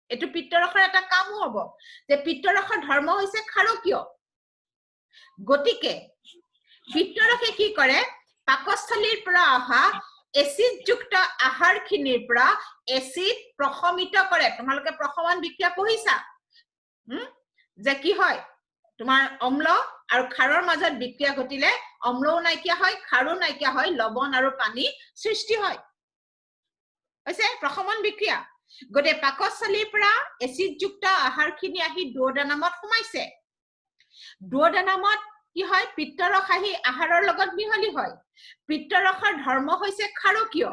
এটো পিত্তৰসৰ এটা কাম হ'ব যে পিত্তৰসৰ ধৰ্ম হৈছে ক্ষাৰকীয় গতিকে পিত্তৰসে কি কৰে পাকস্থলীৰ পৰা অহা এচিড যুক্ত আহাৰখিনিৰ পৰা এচিড প্ৰশমিত কৰে তোমালোকে প্ৰশমন বিক্ৰিয়া পঢ়িছা যে কি হয় তোমাৰ অম্ল আৰু ক্ষাৰৰ মাজত বিক্ৰিয়া ঘটিলে অম্লও নাইকিয়া হয় ক্ষাৰো নাইকিয়া হয় লৱণ আৰু পানী সৃষ্টি হয় হৈছে প্ৰশমন বিক্ৰিয়া গতে পাকস্থলীৰ পৰা এচিড যুক্ত আহাৰখিনি আহি দুওদানামত সোমাইছে দুওদানামত কি হয় পিত্তৰস আহি আহাৰৰ লগত মিহলি হয় পিত্তৰসৰ ধৰ্ম হৈছে ক্ষাৰকীয়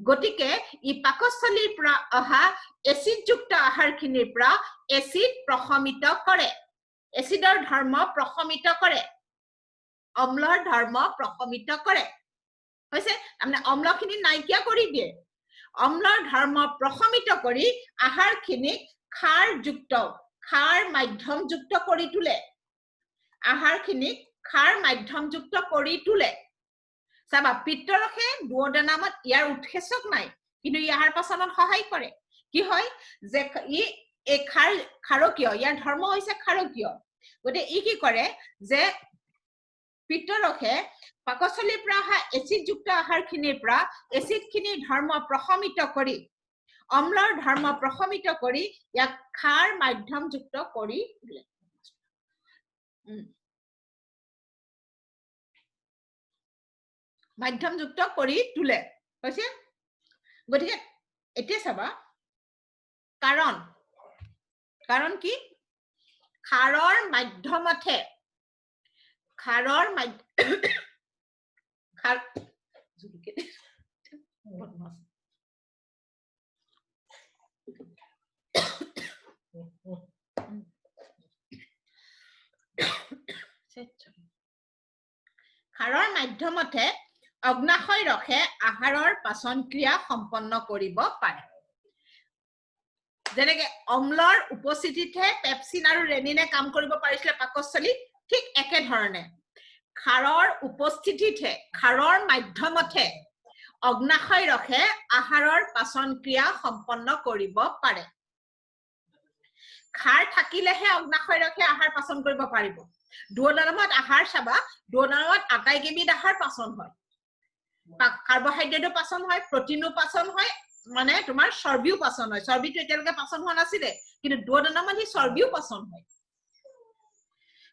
গতিকে ই পাকস্থলীৰ পৰা অহা এচিড যুক্ত আহাৰখিনিৰ পৰা এচিড প্ৰশমিত কৰে এচিডৰ ধৰ্ম প্ৰশমিত কৰে অম্লৰ ধৰ্ম প্ৰশমিত কৰে হৈছে মানে অম্লখিনি নাইকিয়া কৰি দিয়ে অম্লৰ ধৰ্ম প্ৰশমিত কৰি আহাৰখিনিক ক্ষাৰযুক্ত ক্ষাৰ মাধ্যমযুক্ত কৰি তোলে আহাৰখিনিক ক্ষাৰ মাধ্যমযুক্ত কৰি তোলে চাবা পিত্তৰসে দুওদানামত ইয়াৰ উৎসেচক নাই কিন্তু ই আহাৰ পাচনত সহায় কৰে কি হয় যে ই এই ক্ষাৰকীয় ইয়াৰ ধৰ্ম হৈছে ক্ষাৰকীয় গতিকে ই কি কৰে যে পিত্তৰসে পাকস্থলীৰ পৰা অহা এচিড যুক্ত আহাৰখিনিৰ পৰা এচিডখিনিৰ ধৰ্ম প্ৰশমিত কৰি অম্লৰ ধৰ্ম প্ৰশমিত কৰি ইয়াক ক্ষাৰ মাধ্যমযুক্ত কৰি তোলে মাধ্যমযুক্ত কৰি তোলে হৈছে গতিকে এতিয়া চাবা কাৰণ কি ক্ষাৰৰ মাধ্যমতে ক্ষাৰৰ ক্ষাৰৰ মাধ্যমতে অগ্নাশয় ৰসে আহাৰৰ পাচন ক্ৰিয়া সম্পন্ন কৰিব পাৰে যেনেকে অম্লৰ উপস্থিতিতে পেপচিন আৰু ৰেনিনে কাম কৰিব পাৰিছিল পাকস্থলীত ঠিক একে ধৰণে ক্ষাৰৰ উপস্থিতিতে ক্ষাৰৰ মাধ্যমতে অগ্নাশয় ৰসে আহাৰৰ পাচন ক্ৰিয়া সম্পন্ন কৰিব পাৰে ক্ষাৰ থাকিলেহে অগ্নাশয় ৰসে আহাৰ পাচন কৰিব পাৰিব দুওদানামত আহাৰ চাবা দুওদানামত আটাইকেইবিধ আহাৰ পাচন হয় কাৰ্বহাইড্ৰেটো পাচন হয় প্ৰটিনো পাচন হয় মানে তোমাৰ চৰ্বিও পাচন হয় চৰ্বিটো এতিয়ালৈকে পাচন হোৱা নাছিলে কিন্তু দুওদানামত হি চৰ্বিও পাচন হয়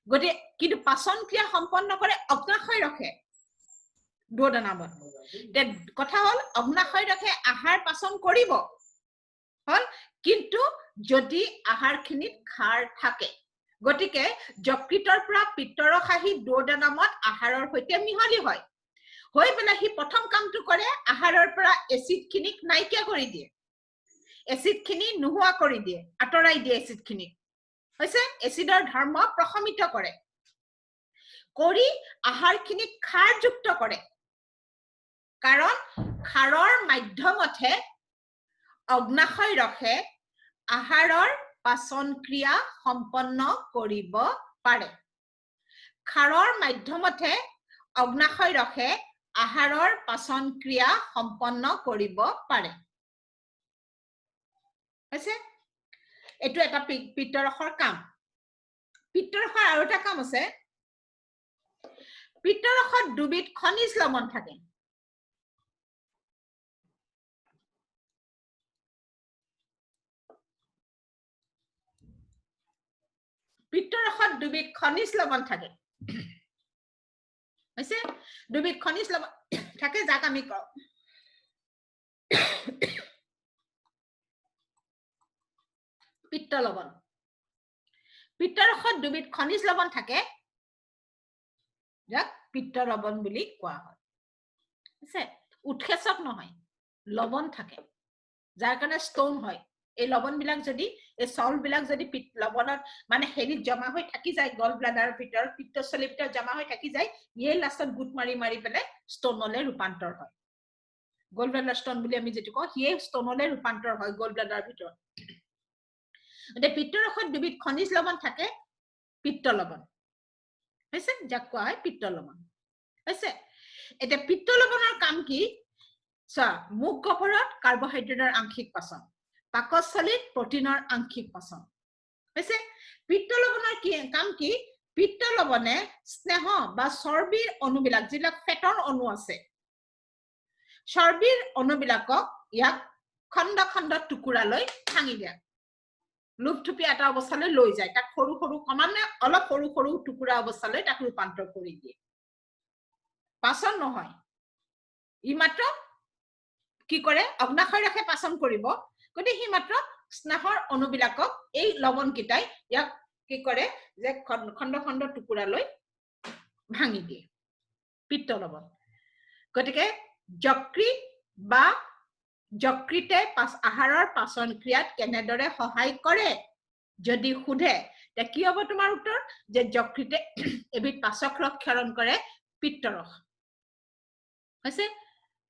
গতি কিন্তু পাচন ক্ৰিয়া সম্পন্ন কৰে অগ্নাশয় ৰসে দুওদানামত তে কথা হল অগ্নাশয় ৰসে আহাৰ পাচন কৰিব হল কিন্তু যদি আহাৰখিনিত ক্ষাৰ থাকে গতিকে যকৃতৰ পৰা পিত্তৰস আহি দুওদানামত আহাৰৰ সৈতে মিহলি হয় হৈ পেলাই সি প্ৰথম কামটো কৰে আহাৰৰ পৰা এচিডখিনিক নাইকিয়া কৰি দিয়ে এচিডখিনি নোহোৱা কৰি দিয়ে আঁতৰাই দিয়ে এচিডখিনিক হৈছে এচিডৰ ধৰ্ম প্ৰশমিত কৰে কৰি আহাৰখিনিক ক্ষাৰযুক্ত কৰে কাৰণ ক্ষাৰৰ মাধ্যমতে অগ্নাশয় ৰসে আহাৰৰ পাচন ক্ৰিয়া সম্পন্ন কৰিব পাৰে ক্ষাৰৰ মাধ্যমতে অগ্নাশয় ৰসে আহাৰৰ পাচন ক্ৰিয়া সম্পন্ন কৰিব পাৰে হৈছে এটো এটা পিত্তৰসৰ কাম পিত্তৰসৰ আৰু এটা কাম আছে পিত্তৰসত দুবিধ খনিজ লৱণ থাকে পিত্তৰসত দুবিধ খনিজ লৱণ থাকে হৈছে দুবিধ খনিজ লৱণ থাকে যাক আমি কওঁ পিত্ত লৱণ পিত্তৰসত দুবিধ খনিজ লৱণ থাকে যাক পিত্ত লৱণ বুলি কোৱা হয় আছে উৎসেচক নহয় লৱণ থাকে যাৰ কাৰণে ষ্টোন হয় এই লৱণ বিলাক যদি এই সল্ট বিলাক যদি লৱণত মানে হেৰিত জমা হৈ থাকি যায় গল ব্লাডাৰৰ ভিতৰত পিত্তথলীৰ ভিতৰত জমা হৈ থাকি যায় ইয়ে লাষ্টত গুট মাৰি মাৰি পেলাই ষ্টোনলৈ ৰূপান্তৰ হয় গল ব্লাডাৰ ষ্টোন বুলি আমি যেটো কওঁ ইয়ে ষ্টোনলৈ ৰূপান্তৰ হয় গল ব্লাডাৰৰ ভিতৰত এতিয়া পিত্তৰসত দুবিধ খনিজ লৱণ থাকে পিত্ত লৱণ হৈছে যাক কোৱা হয় পিত্ত লৱণ হৈছে এতিয়া পিত্ত লৱণৰ কাম কি মুখ গহ্বৰত কাৰ্বহাইড্ৰেটৰ আংশিক পাচন পাকস্থলীত প্ৰটিনৰ আংশিক পাচন হৈছে পিত্ত লৱণৰ কাম কি পিত্ত লৱণে স্নেহ বা চৰ্বিৰ অণুবিলাক যিবিলাক ফেটৰ অণু আছে চৰ্বিৰ অণুবিলাকক ইয়াক খণ্ড খণ্ড টুকুৰালৈ ভাঙি দিয়ে লুপথুপি এটা অৱস্থালৈ লৈ যায় তাক সৰু সৰু কমানে অলপ সৰু সৰু টুকুৰা অৱস্থালৈ তাক ৰূপান্তৰ কৰি দিয়ে পাচন নহয় ই মাত্ৰ কি কৰে অগ্নাশয় ৰাখে পাচন কৰিব গতি হি মাত্ৰ স্নেহৰ অণুবিলাকক এই লৱণ কিটাই ইয়াক কি কৰে যে খণ্ড খণ্ড টুকুৰালৈ ভাঙি দিয়ে পিত্ত লৱণ গতিকে যকৃত বা যকৃতে আহাৰৰ পাচন ক্ৰিয়াত কেনেদৰে সহায় কৰে যদি সুধে তে কি হ'ব তোমাৰ উত্তৰ যে যকৃতে এবিধ পাচক ৰস ক্ষৰণ কৰে পিত্তৰস হৈছে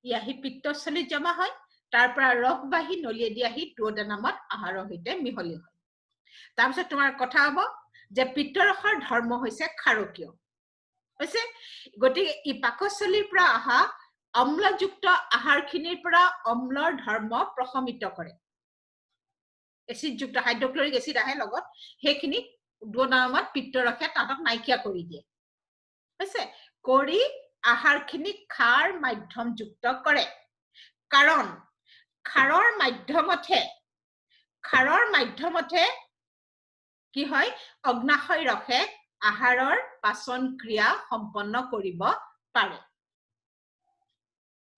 ইয়াহি পিত্তস্থলীত জমা হয় তাৰ পৰা ৰসবাহী নলিয়েদি আহি দুওডানামত আহাৰৰ সৈতে মিহলি হয় তাৰপিছত তোমাৰ কথা হ'ব যে পিত্তৰসৰ ধৰ্ম হৈছে ক্ষাৰকীয় হৈছে গতিকে ই পাকস্থলীৰ পৰা আহা অম্লযুক্ত আহাৰখিনিৰ পৰা অম্লৰ ধৰ্ম প্ৰশমিত কৰে এচিডযুক্ত হাইড্ৰক্লৰিক এচিড আহে লগত সেইখিনি দুওডানামত পিত্তৰসে তাতক নাইকিয়া কৰি দিয়ে হৈছে কৰি আহাৰখিনি ক্ষাৰ মাধ্যমযুক্ত কৰে কাৰণ ক্ষাৰৰ মাধ্যমতে কি হয় অগ্নাশয় ৰসে আহাৰৰ পাচন ক্ৰিয়া সম্পন্ন কৰিব পাৰে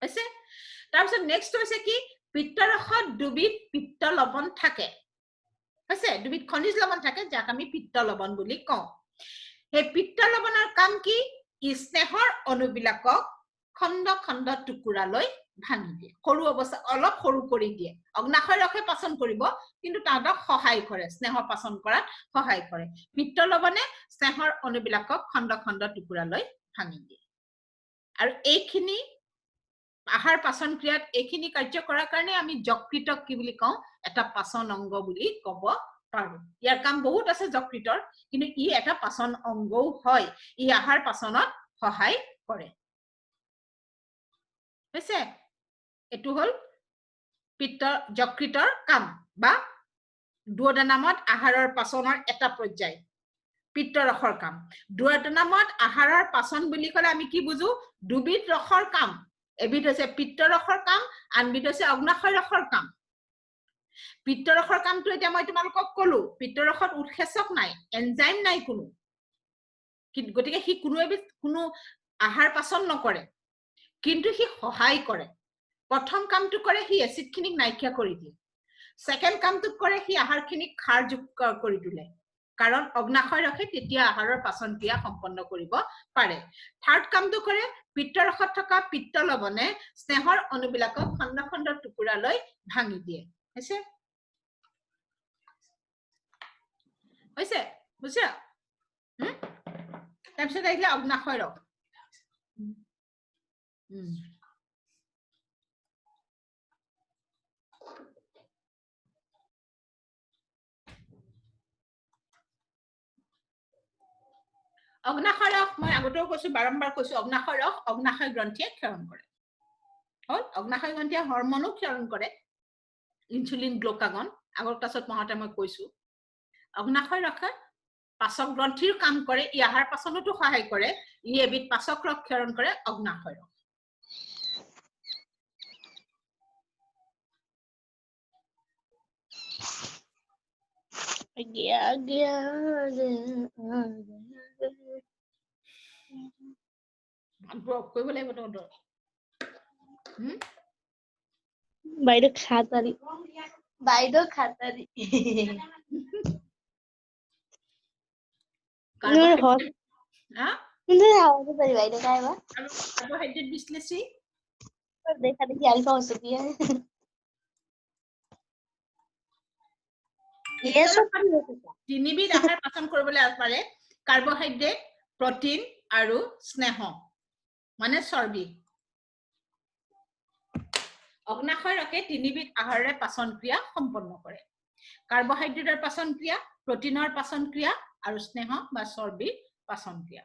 হৈছে তাৰপিছত নেক্সট হৈছে কি পিত্তৰসত দুবিধ পিত্ত লৱণ থাকে হৈছে দুবিধ খনিজ লৱণ থাকে যাক আমি পিত্ত লৱণ বুলি কওঁ সেই পিত্ত লৱণৰ কাম কি ই স্নেহৰ অণুবিলাকক খণ্ড খণ্ড টুকুৰালৈ ভাঙি দিয়ে সৰু অৱস্থা অলপ সৰু কৰি দিয়ে অগ্নাশয় ৰসে পাচন কৰিব কিন্তু তাহাঁতক সহায় কৰে স্নেহ পাচন কৰাত সহায় কৰে পিত্ত লৱণে স্নেহৰ অণুবিলাকক খণ্ড খণ্ড টুকুৰালৈ ভাঙি দিয়ে আৰু এইখিনি আহাৰ পাচন ক্ৰিয়াত এইখিনি কাৰ্য কৰাৰ কাৰণে আমি যকৃতক কি বুলি কওঁ এটা পাচন অংগ বুলি ক'ব পাৰো ইয়াৰ কাম বহুত আছে যকৃতৰ কিন্তু ই এটা পাচন অংগও হয় ই আহাৰ পাচনত সহায় কৰে হৈছে এটো হল পিত্ত যকৃতৰ কাম বা দুওডানামত আহাৰৰ পাচনৰ এটা পৰ্যায় পিত্তৰসৰ কাম দুওডানামত আহাৰৰ পাচন বুলি ক'লে আমি কি বুজো দুবিধ ৰসৰ কাম এবিধ হৈছে পিত্তৰসৰ কাম আনবিধ হৈছে অগ্নাশয় ৰসৰ কাম পিত্তৰসৰ কামটো এতিয়া মই তোমালোকক ক'লো পিত্তৰসত উৎসেচক নাই এনজাইম নাই কোনো গতিকে হি কোনো আহাৰ পাচন নকৰে কিন্তু হি সহায় কৰে প্ৰথম কামটো কৰে হি এচিডখিনিক নাইকিয়া কৰি দিয়ে সেকেন্ড কামটো কৰে হি আহাৰখিনিক ক্ষাৰযুক্ত কৰি তোলে কাৰণ অগ্নাশয় ৰসে তেতিয়া আহাৰৰ পাচন ক্ৰিয়া সম্পন্ন কৰিব পাৰে থাৰ্ড কামটো কৰে পিত্তৰসত থকা পিত্ত লৱণে স্নেহৰ অণুবিলাকক খণ্ড খণ্ড টুকুৰালৈ ভাঙি দিয়ে হৈছে বুজিছা তাৰপিছত আহিলে অগ্নাশয় ৰস অগ্নাশয় ৰস মই আগতেও কৈছো বাৰম্বাৰ কৈছো অগ্নাশয় ৰস অগ্নাশয় গ্ৰন্থিয়ে ক্ষৰণ কৰে হল অগ্নাশয় গ্ৰন্থিয়ে হৰমনো ক্ষৰণ কৰে ইনসুলিন গ্লুকাগন আগৰ ক্লাছত পঢ়াতে মই কৈছো অগ্নাশয় ৰসে পাচক গ্ৰন্থিৰ কাম কৰে ই আহাৰ পাচনতো সহায় কৰে ই এবিধ পাচক ৰস ক্ষৰণ কৰে অগ্নাশয় ৰস কৰিব লাগিব তহঁতৰ বাইদেউ খাতাৰি কাৰ্বহাইড্ৰেট বিশ্লেষী देखा देखी अल्फा हो चुकी है ये सब তিনিবিধ আহাৰ পাচন কৰিবলৈ পাৰে কাৰ্বহাইড্ৰেট প্ৰটিন আৰু স্নেহ মানে চৰ্বি অগ্নাশয় ৰসে তিনিবিধ আহাৰেৰে পাচন ক্ৰিয়া সম্পন্ন কৰে কাৰ্বহাইড্ৰেটৰ পাচন ক্ৰিয়া প্ৰটিনৰ পাচন ক্ৰিয়া আৰু স্নেহ বা চৰ্বিৰ পাচন ক্ৰিয়া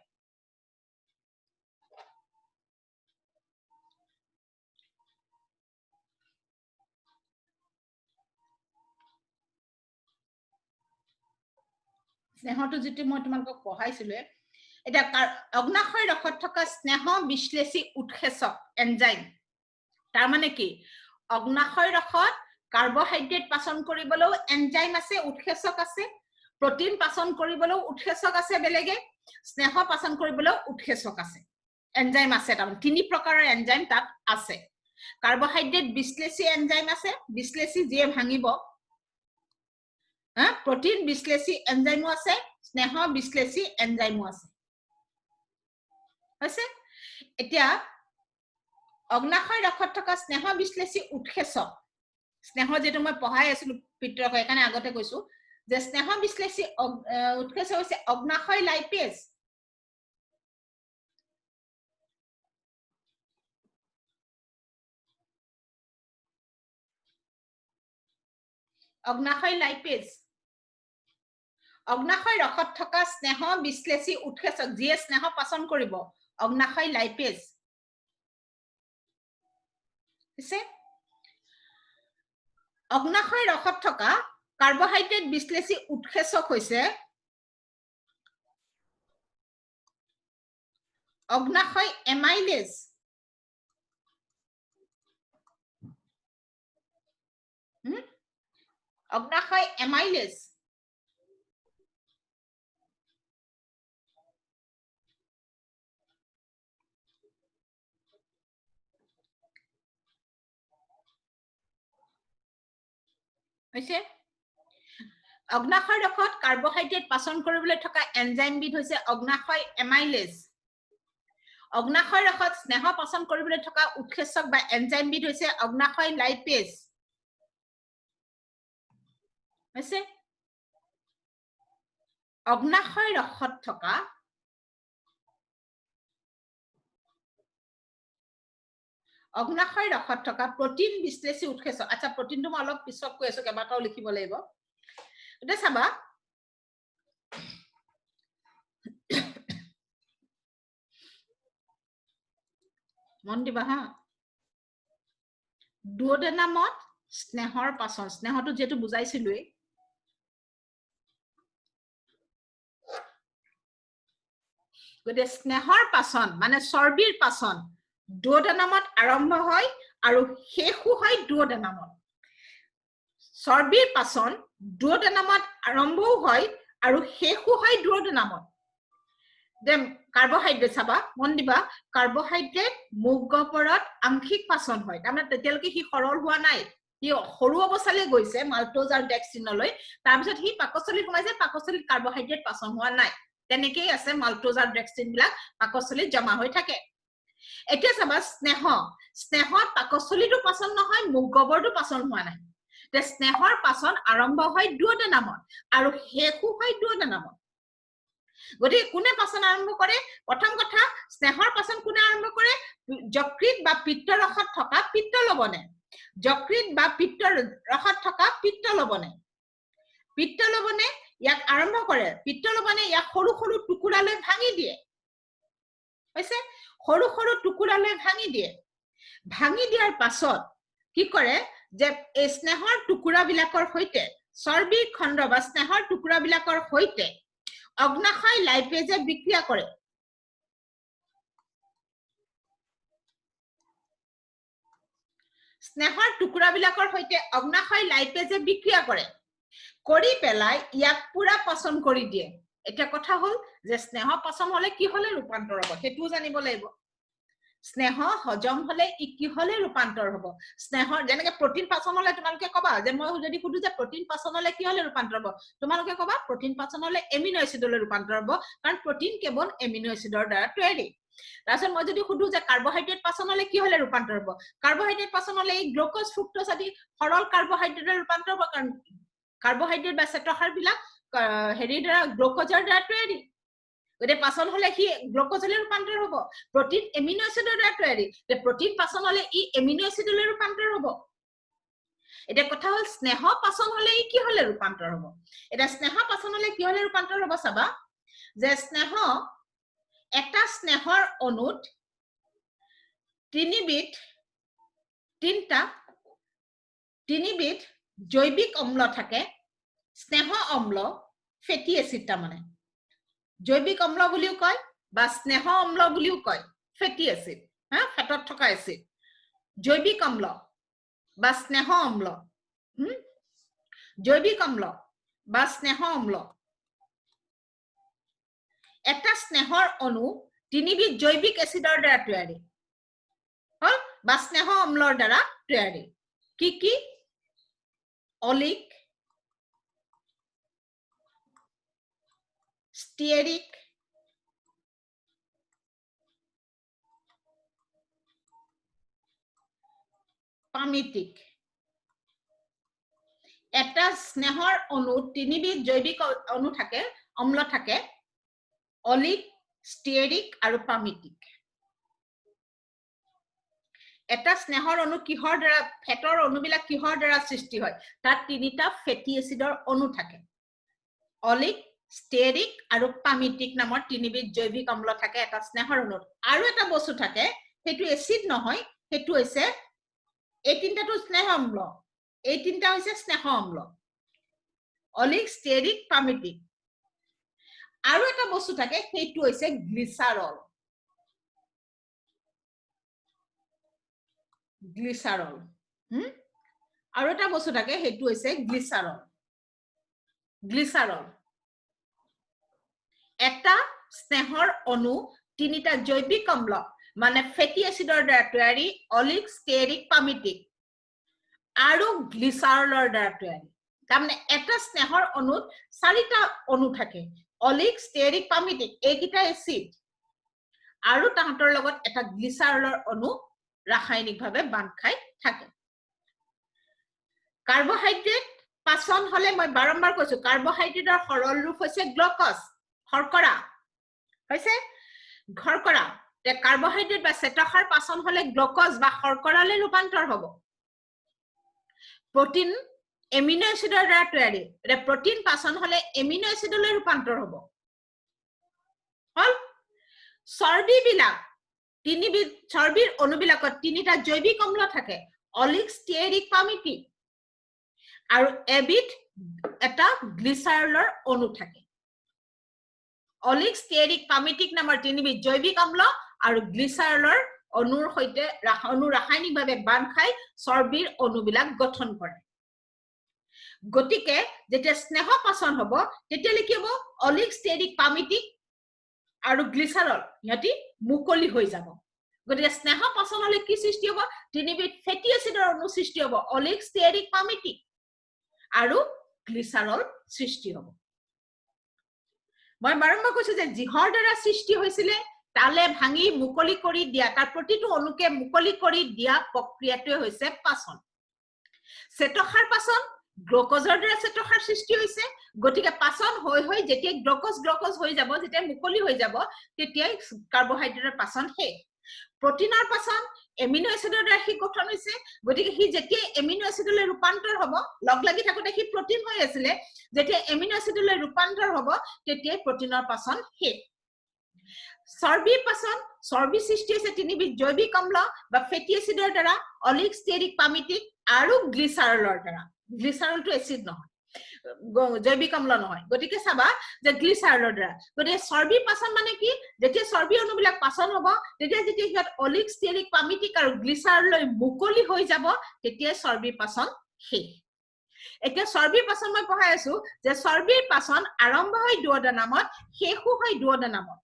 স্নেহটো যেতি মই তোমালোকক পঢ়াইছিলো এটা অগ্নাশয় ৰসত থকা স্নেহ বিশ্লেষী উৎসেচক এনজাইম তাৰ মানে কি অগ্নাশয় ৰসত কাৰ্বহাইড্ৰেট পাচন কৰিবলৈও এনজাইম আছে উৎসেচক আছে প্ৰটিন পাচন কৰিবলৈও উৎসেচক আছে বেলেগে স্নেহ পাচন কৰিবলৈও উৎসেচক আছে এনজাইম আছে তাৰ তিনি প্ৰকাৰৰ এনজাইম তাত আছে কাৰ্বহাইড্ৰেট বিশ্লেষী এনজাইম আছে বিশ্লেষী যিয়ে ভাঙিব প্ৰটিন বিশ্লেষী এনজাইমো আছে স্নেহ বিশ্লেষী এনজাইমো আছে হৈছে এতিয়া অগ্নাশয় ৰসত থকা স্নেহ বিশ্লেষী উৎসেচক স্নেহ যেটো মই পঢ়াই আছিলো পিত্ৰক এখানে আগতে কৈছো যে স্নেহ বিশ্লেষী উৎসেচক হৈছে অগ্নাশয় লাইপেজ অগ্নাশয় লাইপেজ অগ্নাশয় ৰসত থকা স্নেহ বিশ্লেষী উৎসেচক যিয়ে স্নেহ পাচন কৰিব অগ্নাশয় লাইপেজ আছে অগ্নাশয় ৰসত থকা কাৰ্বহাইড্ৰেট বিশ্লেষী উৎসেচক হৈছে অগ্নাশয় এমাইলেজ অগ্নাশয় এমাইলেজ হৈছে অগ্নাশয় ৰসত কাৰ্বহাইড্ৰেট পাচন কৰিবলৈ থকা এনজাইম বিধ হৈছে অগ্নাশয় এমাইলেজ অগ্নাশয় ৰসত স্নেহ পাচন কৰিবলৈ থকা উৎসেচক বা এনজাইম বিধ হৈছে অগ্নাশয় লাইপেজ হৈছে অগ্নাশয় ৰসত থকা অগ্নাশয় ৰসত থকা প্ৰটিন বিশ্লেষী উৎসেচক আচ্ছা প্ৰটিনটো মই অলপ পিছত কৈ আছো কেবাটাও লিখিব লাগিব এটা চাবা মন দিবা হা দুওডেনামত স্নেহৰ পাচন স্নেহটো যেটো বুজাইছিলুই গতে স্নেহৰ পাচন মানে চৰ্বিৰ পাচন দুওডেনামত আৰম্ভ হয় আৰু শেষো হয় দুওডেনামত চৰ্বিৰ পাচন দুওডেনামত আৰম্ভও হয় আৰু শেষো হয় দুওডেনামত দেম কাৰ্বহাইড্ৰেট চাবা মন দিবা কাৰ্বহাইড্ৰেট মুখ গহ্বৰত আংশিক পাচন হয় তাৰমানে তেতিয়ালৈকে হি সৰল হোৱা নাই হি সৰু অৱস্থালৈ গৈছে মাল্টোজ আৰু ডেক্সিনলৈ তাৰপিছত হি পাকস্থলীত সোমাইছে পাকস্থলীত কাৰ্বহাইড্ৰেট পাচন হোৱা নাই তেনেকেই আছে মাল্টোজ আৰু ডেক্সিন বিলাক পাকস্থলীত জমা হৈ থাকে এতিয়া চাবা স্নেহ স্নেহত পাকস্থলীটো পাচন নহয় মুখ গহ্বৰটো পাচন হোৱা নাই তে স্নেহৰ পাচন আৰম্ভ হয় দুওডেনামত আৰু শেষো হয় দুওডেনামত গতি কোনে পাচন আৰম্ভ কৰে প্ৰথম কথা স্নেহৰ পাচন কোনে আৰম্ভ কৰে যকৃত বা পিত্ত ৰসত থকা পিত্ত লৱণে যকৃত বা পিত্ত ৰসত থকা পিত্ত লৱণে ইয়াক আৰম্ভ কৰে পিত্ত লৱণে ইয়াক সৰু সৰু টুকুৰালৈ ভাঙি দিয়ে হৈছে সৰু সৰু টুকুৰালৈ ভাঙি দিয়াৰ পাছত কি কৰে যে এই স্নেহৰ টুকুৰাবিলাকৰ সৈতে চৰ্বি খণ্ড বা স্নেহৰ টুকুৰাবিলাকৰ সৈতে অগ্নাশয় লাইপেজে বিক্ৰিয়া কৰে স্নেহৰ টুকুৰাবিলাকৰ সৈতে অগ্নাশয় লাইপেজে বিক্ৰিয়া কৰে কৰি পেলাই ইয়াক পুৰা পাচন কৰি দিয়ে এটা কথা হল যে স্নেহ পাচন হলে কি হলে ৰূপান্তৰ হ'ব হেতু জানিব লাগিব স্নেহ হজম হলে ই কি হলে ৰূপান্তৰ হ'ব স্নেহৰ যেনেকে প্ৰটিন পাচন হলে তোমালোকে কবা যে মই যদি সুধু যে প্ৰটিন পাচন হলে কি হলে ৰূপান্তৰ হ'ব তোমালোকে কবা প্ৰটিন পাচন হলে এমিনো এচিডলৈ ৰূপান্তৰ হ'ব কাৰণ প্ৰটিন কেৱল এমিনো এচিডৰ দ্বাৰা তৈয়াৰী তাৰছত মই যদি সুধু যে কাৰ্বোহাইড্ৰেট পাচন হলে কি হলে ৰূপান্তৰ হ'ব কাৰ্বোহাইড্ৰেট পাচন হলে এই গ্লুকোজ ফ্ৰুক্টোজ আদি সৰল কাৰ্বোহাইড্ৰেটৰ ৰূপান্তৰ হ'ব কাৰণ কাৰ্বোহাইড্ৰেট বা চেতসাৰ বিলাক হেৰিৰ দ্বাৰা গ্লুকোজৰ দ্বাৰা তৈয়াৰী গতে পাচন হলে কি গ্লুকোজলৈ ৰূপান্তৰ হ'ব প্ৰটিন এমিনো এচিডৰ দ্বাৰা তৈয়াৰী তে প্ৰটিন পাচন হলে ই এমিনো এচিডলৈ ৰূপান্তৰ হ'ব এটা কথা হল স্নেহ পাচন হলে ই কি হলে ৰূপান্তৰ হ'ব এটা স্নেহ পাচন হলে কি হলে ৰূপান্তৰ হ'ব চাবা যে স্নেহ এটা স্নেহৰ অণুত তিনিবিধ জৈৱিক অম্ল থাকে স্নেহ অম্ল ফেটি এসিড মানে জৈৱিক অম্ল বুলিও কয় বা স্নেহ অম্ল বুলিও কয় ফেটি এসিড হা ফেটত থকা এসিড জৈৱিক অম্ল বা স্নেহ অম্ল জৈৱিক অম্ল বা স্নেহ অম্ল এটা স্নেহৰ অণু তিনিবিধ জৈৱিক এসিডৰ দ্বাৰা তৈয়াৰী হল বা স্নেহ অম্লৰ দ্বাৰা তৈয়াৰী কি অলিক স্টিয়েৰিক পামিটিক এটা স্নেহৰ অণু তিনিবিধ জৈৱিক অণু থাকে অম্ল থাকে অলিক স্টিয়েৰিক আৰু পামিটিক এটা স্নেহৰ অণু কিহৰ দ্বাৰা ফেটৰ অণুবিলাক কিহৰ দ্বাৰা সৃষ্টি হয় তাত তিনিটা ফেটি এসিডৰ অণু থাকে অলিক স্টেৰিক আৰু পামিটিক নামৰ তিনিবিধ জৈৱিক অম্ল থাকে এটা স্নেহৰ অণুত আৰু এটা বস্তু থাকে হেতু এসিড নহয় হেতু হৈছে এই তিনটাটো স্নেহ অম্ল এই তিনটা হৈছে স্নেহ অম্ল অলিক স্টেৰিক পামিটিক আৰু এটা বস্তু থাকে হেতু হৈছে গ্লিচাৰল আৰু এটা বস্তু থাকে হেতু হৈছে গ্লিচাৰল এটা স্নেহৰ অণু তিনিটা জৈৱিক অম্ল মানে ফেটি এসিডৰ দ্বাৰা তৈয়াৰী অলিক স্টেৰিক পামিটিক আৰু গ্লিচাৰলৰ দ্বাৰা তৈয়াৰী তাৰমানে এটা স্নেহৰ অণুত চাৰিটা অণু থাকে অলিক স্টেৰিক পামিটিক এইকেইটা এসিড আৰু তাহাঁতৰ লগত এটা গ্লিচাৰলৰ অণু ৰাসায়নিকভাৱে বান্ধ খাই থাকে কাৰ্বোহাইড্ৰেট পাচন হলে মই বাৰম্বাৰ কৈছো কাৰ্বোহাইড্ৰেটৰ সৰল ৰূপ হৈছে গ্লুকোজ শৰ্কৰা হৈছে শৰ্কৰা তে কাৰ্বোহাইড্ৰেট বা চেতসাৰ পাচন হলে গ্লুকোজ বা শৰ্কৰালৈ ৰূপান্তৰ হ'ব প্ৰটিন এমিনো এসিডৰ দ্বাৰা তৈয়াৰী তে প্ৰটিন পাচন হলে এমিনো এসিডলৈ ৰূপান্তৰ হ'ব হল চৰ্বিবিলাক তিনিবিধ চৰ্বিৰ অণুবিলাকত তিনিটা জৈৱিক অম্ল থাকে অলিক স্টিয়েৰিক পামিটিক আৰু এটা গ্লিচাৰলৰ অণু থাকে অলিক স্টিয়েৰিক পামিটিক নামৰ তিনিবিধ জৈৱিক অম্ল আৰু গ্লিচাৰলৰ অণুৰ সৈতে ৰাসায়নিকভাৱে বান্ধ খাই চৰ্বিৰ অণুবিলাক গঠন কৰে গতিকে যেতিয়া স্নেহ পাচন হ'ব তেতিয়ালে কি হ'ব অলিক স্টিয়েৰিক পামিটিক আৰু গ্লিচাৰল ইহতি মুকলি হৈ যাব গতিকে স্নেহ পাচন হলে কি সৃষ্টি হ'ব তিনিবিধ ফেটি এসিডৰ অণু সৃষ্টি হ'ব অলিক স্টিয়েৰিক পামিটিক আৰু গ্লিচাৰল সৃষ্টি হ'ব মই বাৰম্বাৰ কৈছো যে জিহৰ দ্বাৰা সৃষ্টি হৈছিলে তালে ভাঙি মুকলি কৰি দিয়া তাৰ প্ৰতিটো অণুকে মুকলি কৰি দিয়া প্ৰক্ৰিয়াটোৱে হৈছে পাচন চেতসাৰ পাচন গ্লুকোজৰ দ্বাৰা চেতসাৰ সৃষ্টি হৈছে গতিকে পাচন হৈ যেতিয়া গ্লুকোজ হৈ যাব যেতিয়া মুকলি হৈ যাব তেতিয়া কাৰ্বোহাইড্ৰেটৰ পাচন শেষ প্ৰটিনৰ পাচন এমিনো এসিডৰ দ্বাৰা সি গঠন হৈছে গতিকে সি যেতিয়া এমিনো এসিডলৈ ৰূপান্তৰ হ'ব লগ লাগি থাকোতে সি প্ৰটিন হৈ আছিল যেতিয়া এমিনো এসিডলৈ ৰূপান্তৰ হ'ব তেতিয়া প্ৰটিনৰ পাচন শেষ চৰ্বি পাচন চৰ্বি সৃষ্টি হৈছে তিনিবিধ জৈৱিক অম্ল বা ফেটি এসিডৰ দ্বাৰা অলিক স্টেৰিক পামিটিক আৰু গ্লিচাৰলৰ দ্বাৰা গ্লিচাৰলটো এসিড নহয় জৈৱিক অম্ল নহয় গতিকে চাবা যে গ্লিচাৰলৰ দ্বাৰা গতিকে চৰ্বি পাচন মানে কি যেতিয়া চৰ্বি অণুবিলাক পাচন হ'ব তেতিয়া হিয়ত অলিক স্টেৰিক পামিটিক আৰু গ্লিচাৰলৈ মুকলি হৈ যাব তেতিয়া চৰ্বি পাচন শেষ এতিয়া চৰ্বীৰ পাচন মই পঢ়াই আছো যে চৰ্বীৰ পাচন আৰম্ভ হয় দুওদনামত শেষো হয় দুওদনামত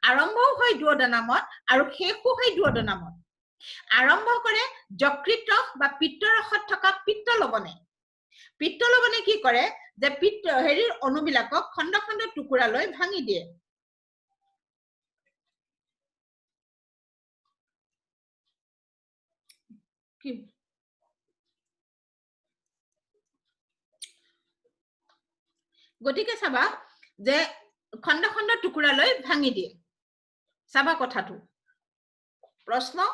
আৰম্ভও হয় দুওদনামত আৰু শেষো হয় দুওদনামত আৰম্ভ কৰে যকৃত বা পিত্তৰসত থকা পিত্ত লৱণে কি কৰে যে পিত্ত হেৰিৰ অণুবিলাকক খণ্ড খণ্ড টুকুৰা লৈ ভাঙি দিয়ে কি গতিকে চাবা যে খণ্ড খণ্ড টুকুৰা লৈ ভাঙি দিয়ে চাবা কথাটো প্ৰশ্ন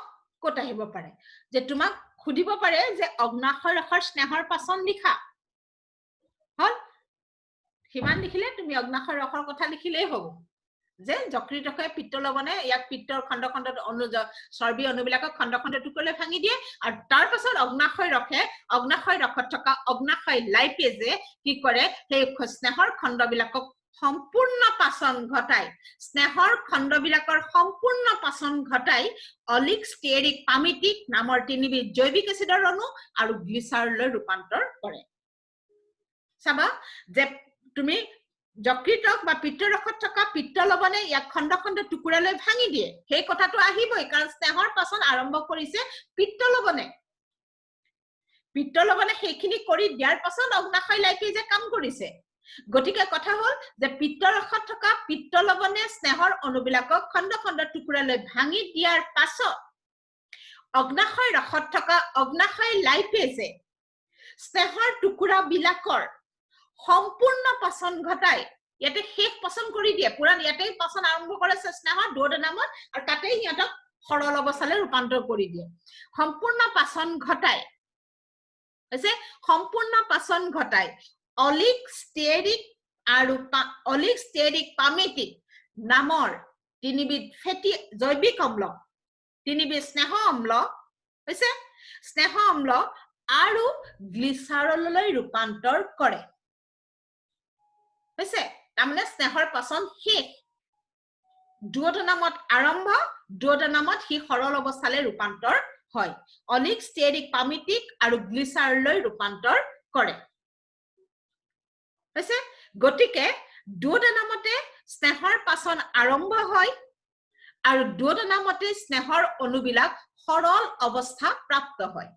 কত আহিব পাৰে যে তোমাক খুদিব পাৰে যে অগ্নাশয় ৰসৰ স্নেহৰ পাচন লিখা হল হিমান লিখিলে তুমি অগ্নাশয় ৰসৰ কথা লিখিলেই হ'ব যে যকৃতকে পিত্ত লৱণে ইয়াক পিত্তৰ খণ্ড খণ্ড চৰ্বী অণুবিলাকক খণ্ড খণ্ড টুকুৰালৈ ভাঙি দিয়ে আৰু তাৰ পাছত অগ্নাশয় ৰসত থকা অগ্নাশয় লাইপেজে কি কৰে সেই স্নেহৰ খণ্ডবিলাকক সম্পূৰ্ণ পাচন ঘটাই স্নেহৰ খণ্ডবিলাকৰ সম্পূৰ্ণ পাচন ঘটাই অলিক ষ্টেৰিক পামিটিক নামৰ তিনিবিধ জৈৱিক এচিডৰ অণু আৰু গ্লিচাৰলৈ ৰূপান্তৰ কৰে চাবা যে তুমি যকৃতক বা পিত্তৰসত থকা পিত্ত লৱণে ইয়াক খণ্ড খণ্ড টুকুৰালৈ ভাঙি দিয়ে সেই কথাটো আহিবই কাৰণ স্নেহৰ পাচন আৰম্ভ কৰিছে পিত্ত লৱণে সেইখিনি কৰি দিয়াৰ পাছত অগ্নাশয় লাইপেজে কাম কৰিছে গতিকে কথা হল যে পিত্তৰসত থকা পিত্ত লৱণে স্নেহৰ অণুবিলাকক খণ্ড খণ্ড টুকুৰালৈ ভাঙি দিয়াৰ পাছত অগ্নাশয় ৰসত থকা অগ্নাশয় লাইপেজে স্নেহৰ টুকুৰাবিলাকৰ সম্পূৰ্ণ পাচন ঘটাই ইয়াতে শেষ পাচন কৰি দিয়ে পুৰা ইয়াতে পাচন আৰম্ভ কৰে স্নেহৰ দুওদনামত আৰু তাতে ইয়াতক সৰল অৱস্থালৈ ৰূপান্তৰ কৰি দিয়ে সম্পূৰ্ণ পাচন ঘটাই হৈছে সম্পূৰ্ণ পাচন ঘটাই অলিক ষ্টেৰিক পামিটিক নামৰ তিনিবিধ ফেটি জৈৱিক অম্ল তিনিবিধ স্নেহ অম্ল হৈছে স্নেহ অম্ল আৰু গ্লিচাৰললৈ ৰূপান্তৰ কৰে হৈছে তাৰমানে স্নেহৰ পাচন শেষ দুওদনামত আৰম্ভ দুওদনামত হি সৰল অৱস্থালৈ ৰূপান্তৰ হয় অলিক ষ্টেৰিক পামিটিক আৰু গ্লিচাৰলৈ ৰূপান্তৰ কৰে হৈছে গতিকে দুওদনামতে স্নেহৰ পাচন আৰম্ভ হয় আৰু দুওদনামতে স্নেহৰ অণুবিলাক সৰল অৱস্থা প্ৰাপ্ত হয়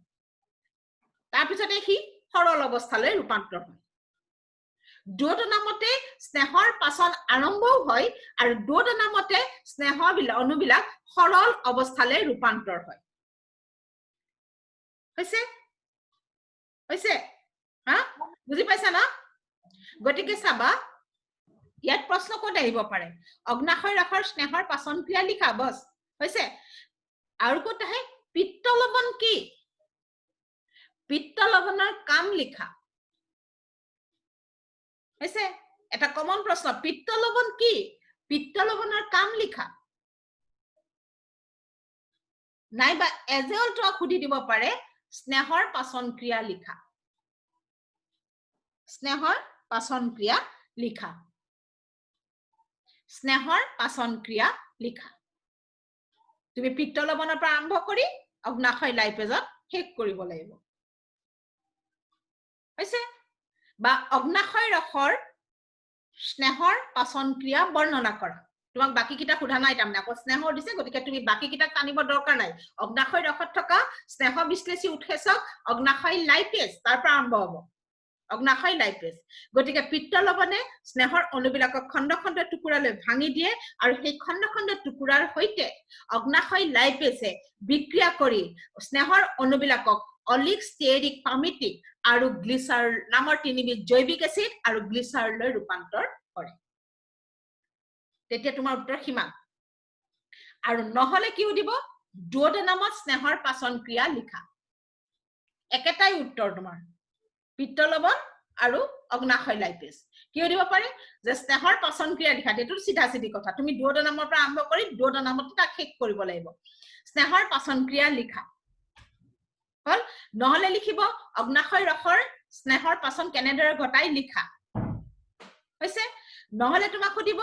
তাৰপিছতে হি সৰল অৱস্থালৈ ৰূপান্তৰ হয় দুওদনামতে স্নেহৰ পাচন আৰম্ভও হয় আৰু দুওদনামতে স্নেহৰ অণুবিলাক সৰল অৱস্থালৈ ৰূপান্তৰ হয় হৈছে হা বুজি পাইছা না গতিকে চাবা ইয়াত প্ৰশ্ন ক'ত আহিব পাৰে অগ্নাশয় ৰসৰ স্নেহৰ পাচন ক্ৰিয়া লিখা বস হৈছে আৰু ক'ত আহে পিত্ত লৱণ কি পিত্ত লৱণৰ কাম লিখা হৈছে এটা কমন প্ৰশ্ন পিত্ত লৱণ কি পিত্ত লৱণৰ কাম লিখা নাইবা এজেল টক খুদি দিব পাৰে স্নেহৰ পাচন ক্ৰিয়া লিখা স্নেহৰ পাচন ক্ৰিয়া লিখা স্নেহৰ পাচন ক্ৰিয়া লিখা তুমি পিত্ত লৱণৰ পৰা আৰম্ভ কৰি অগ্নাশয় লাইপেজত শেষ কৰিব লাগিব হৈছে বা অগ্নাশয় ৰসৰ স্নেহৰ পাচন ক্ৰিয়া বৰ্ণনা কৰা তোমাক বাকি কিটা খুধা নাই তাৰমানে আকৌ স্নেহৰ দিছে গতিকে তুমি বাকি কিটা টানিব দৰকাৰ নাই অগ্নাশয় ৰসত থকা স্নেহ বিশ্লেষী উৎসেচক অগ্নাশয় লাইপেজ তাৰ পৰা আৰম্ভ হ'ব অগ্নাশয় লাইপেজ গতিকে পিত্ত লৱণে স্নেহৰ অণুবিলাকক খণ্ড খণ্ড টুকুৰালৈ ভাঙি দিয়ে আৰু সেই খণ্ড খণ্ড টুকুৰাৰ সৈতে অগ্নাশয় লাইপেজে বিক্ৰিয়া কৰি স্নেহৰ অণুবিলাকক অলিক ষ্টেৰিক পামিটিক আৰু গ্লিচাৰ নামৰ তিনিবিধ জৈৱিক এচিড আৰু গ্লিচাৰলৈ ৰূপান্তৰ কৰে তেতিয়া তোমাৰ উত্তৰ সিমান আৰু নহলে কি দিব দুওদনামত স্নেহৰ পাচন ক্ৰিয়া লিখা একেটাই উত্তৰ তোমাৰ পিত্ত লৱণ আৰু অগ্নাশয় লাইপেজ কি দিব পাৰে যে স্নেহৰ পাচন ক্ৰিয়া লিখা এটো সিধা সিধি কথা তুমি দুওদনামৰ পৰা আৰম্ভ কৰি দুওদনামত তাক শেষ কৰিব লাগিব স্নেহৰ পাচন ক্ৰিয়া লিখা হল নহলে লিখিব অগ্নাশয় ৰসৰ স্নেহৰ পাচন কেনেদৰে ঘটাই লিখা হৈছে নহলে তোমাক খুদিব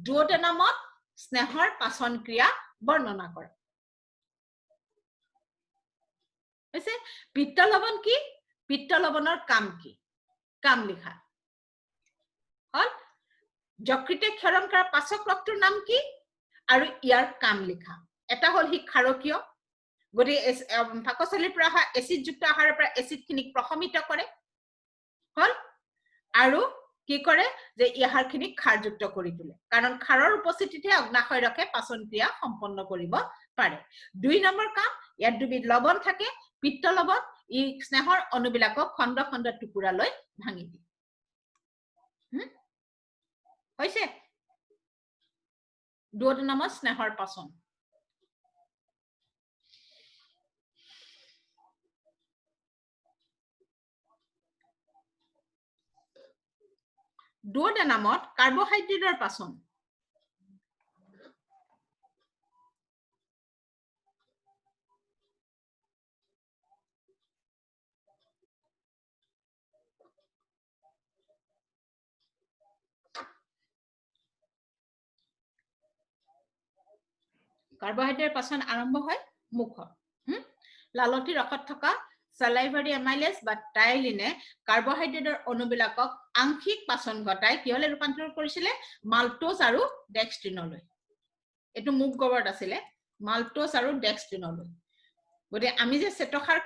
দুওদনামত স্নেহৰ পাচন ক্ৰিয়া বৰ্ণনা কৰা হৈছে পিত্ত লৱণ কি পিত্ত লৱণৰ কাম কি কাম লিখা হল যকৃতে ক্ষৰণ কৰা পাচক ৰসটোৰ নাম কি আৰু ইয়াৰ কাম লিখা এটা হল হি ক্ষাৰকীয় গতি পাকস্থলীৰ পৰা অহা এচিডযুক্ত আহাৰৰ পৰা এচিডখিনিক প্ৰশমিত কৰে হল আৰু কি কৰে যে আহাৰখিনিক ক্ষাৰযুক্ত কৰি তোলে কাৰণ ক্ষাৰৰ উপস্থিতিতে অগ্নাশয় ৰসে পাচন ক্ৰিয়া সম্পন্ন কৰিব পাৰে 2 নম্বৰ কাম ইয়াত দুবিধ লৱণ থাকে পিত্ত লৱণ ই স্নেহৰ অণুবিলাকক খণ্ড খণ্ড টুকুৰালৈ ভাঙি দিয়ে হৈছে দুঅডোনামত স্নেহৰ পাচন দুঅডোনামত কাৰ্বহাইড্ৰেটৰ পাচন কাৰ্বহাইড্ৰেট পাচন আৰম্ভ হয় মুখত লালতি ৰসত থকা সালাইভাৰী এমাইলেজ বা টাইলিনে কাৰ্বহাইড্ৰেটৰ অণুবিলাকক আংশিক পাচন ঘটাই কিহলে ৰূপান্তৰ কৰিছিলে মাল্টোজ আৰু ডেক্সট্ৰিনলৈ এটো মুখ গবৰত আছিলে মাল্টোজ আৰু ডেক্সট্ৰিনলৈ গতি আমি যে চেতসাৰ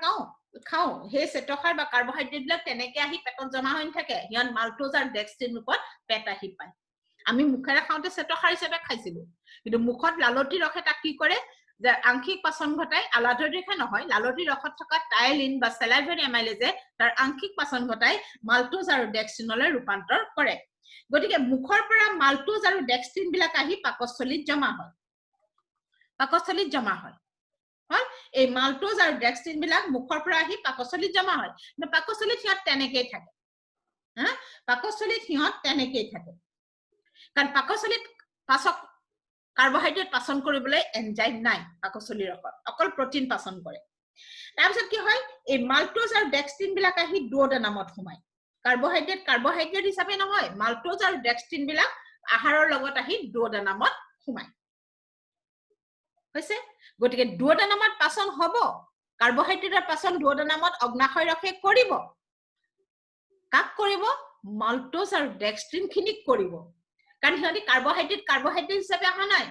খাও হে চেতসাৰ বা কাৰ্বহাইড্ৰেট বিলাক তেনেকে আহি পেটত জমা হৈ থাকে হিয়ন মাল্টোজ আৰু ডেক্সট্ৰিন ৰূপত পেট আহি পায় আমি মুখেৰে খাওঁতে চেতসাৰ হিচাপে খাইছিলো কিন্তু মুখত লালতি ৰসে তাক কি কৰে যে আংশিক পাচন ঘটাই আলাধৰ ৰেখা নহয় লালতি ৰসত থকা টাইলিন বা সালাইভাৰী এমাইলেজে তাৰ আংশিক পাচন ঘটাই মাল্টোজ আৰু ডেক্সট্ৰিনলৈ ৰূপান্তৰ কৰে গতিকে মুখৰ পৰা মাল্টোজ আৰু ডেক্সট্ৰিন বিলাক আহি পাকস্থলীত জমা হয় হল এই মাল্টোজ আৰু ডেক্সট্ৰিন বিলাক মুখৰ পৰা আহি পাকস্থলীত জমা হয় কিন্তু পাকস্থলীত সিহঁত তেনেকেই থাকে পাকস্থলীত সিহঁত তেনেকেই থাকে কাৰণ পাকস্থলীত পাচক কাৰ্বহাইড্ৰেট পাচন কৰিবলৈ এনজাইম নাই পাকস্থলীৰ ৰসত অকল প্ৰটিন পাচন কৰে তাৰপিছত কি হয় এই মাল্টোজ আৰু ডেক্সট্ৰিন বিলাক আহি দুঅডোনামত সোমায় কাৰ্বহাইড্ৰেট হিচাপে নহয় মাল্টোজ আৰু ডেক্সট্ৰিন বিলাক আহাৰৰ লগত আহি দুঅডোনামত সোমায় হৈছে গতিকে দুঅডোনামত পাচন হ'ব কাৰ্বহাইড্ৰেটৰ পাচন দুঅডোনামত অগ্নাশয় ৰসে কৰিব কাক কৰিব মাল্টোজ আৰু ডেক্সট্ৰিন খিনিক কৰিব কাৰণ সিহঁতি কাৰ্বহাইড্ৰেট হিচাপে অহা নাই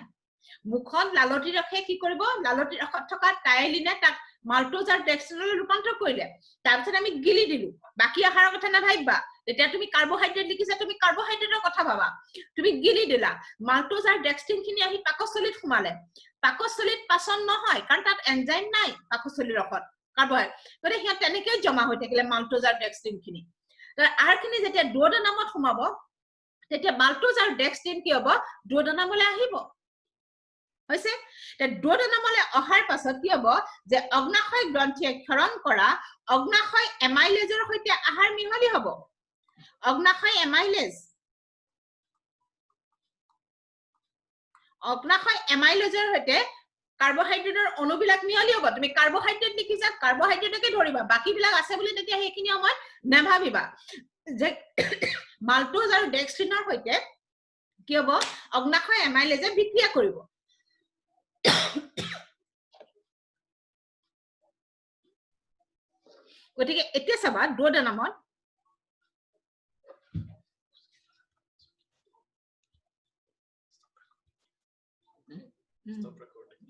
মুখত লালতি ৰসে কি কৰিব লালতি ৰসত থকা টাইলিনে তাক মাল্টোজ আৰু ডেক্সট্ৰিনলৈ ৰূপান্তৰ কৰিলে তাৰপিছত আমি গিলি দিলো বাকি আহাৰৰ কথা নাভাবিবা তেতিয়া তুমি কাৰ্বহাইড্ৰেট লিখিছা তুমি কাৰ্বহাইড্ৰেটৰ কথা ভাবা তুমি গিলি দিলা মাল্টোজ আৰু ডেক্সট্ৰিন খিনি আহি পাকস্থলীত সোমালে পাকস্থলীত পাচন নহয় কাৰণ তাত এনজাইম নাই পাকস্থলীৰ ৰসত কাৰ্বহাইড্ৰেট গতিকে সিহঁত তেনেকৈ জমা হৈ থাকিলে মাল্টোজ আৰু ডেক্সট্ৰিন খিনি আহাৰখিনি যেতিয়া দুঅডোনামত সোমাব তেতিয়া মাল্টোজ আৰু ডেক্সট্ৰিন কি হ'ব দুঅডোনামলৈ আহিব হৈছে দুঅডোনামলৈ অহাৰ পাছত কি হ'ব যে অগ্নাশয় গ্ৰন্থিয়ে ক্ষৰণ কৰা অগ্নাশয় এমাইলেজৰ সৈতে আহাৰ মিহলি হ'ব অগ্নাশয় এমাইলেজৰ সৈতে কাৰ্বহাইড্ৰেটৰ অণুবিলাক মিহলি হ'ব তুমি কাৰ্বহাইড্ৰেট লিখিছা কাৰ্বহাইড্ৰেটকে ধৰিবা বাকি বিলাক আছে বুলি তেতিয়া সেইখিনি সময়ত নাভাবিবা যে মাল্টোজ আৰু ডেক্সট্ৰিনৰ সৈতে কি হ'ব অগ্নাশয় এমাইলেজে বিক্ৰিয়া কৰিব গতিকে এতিয়া চাবা দুঅডোনামত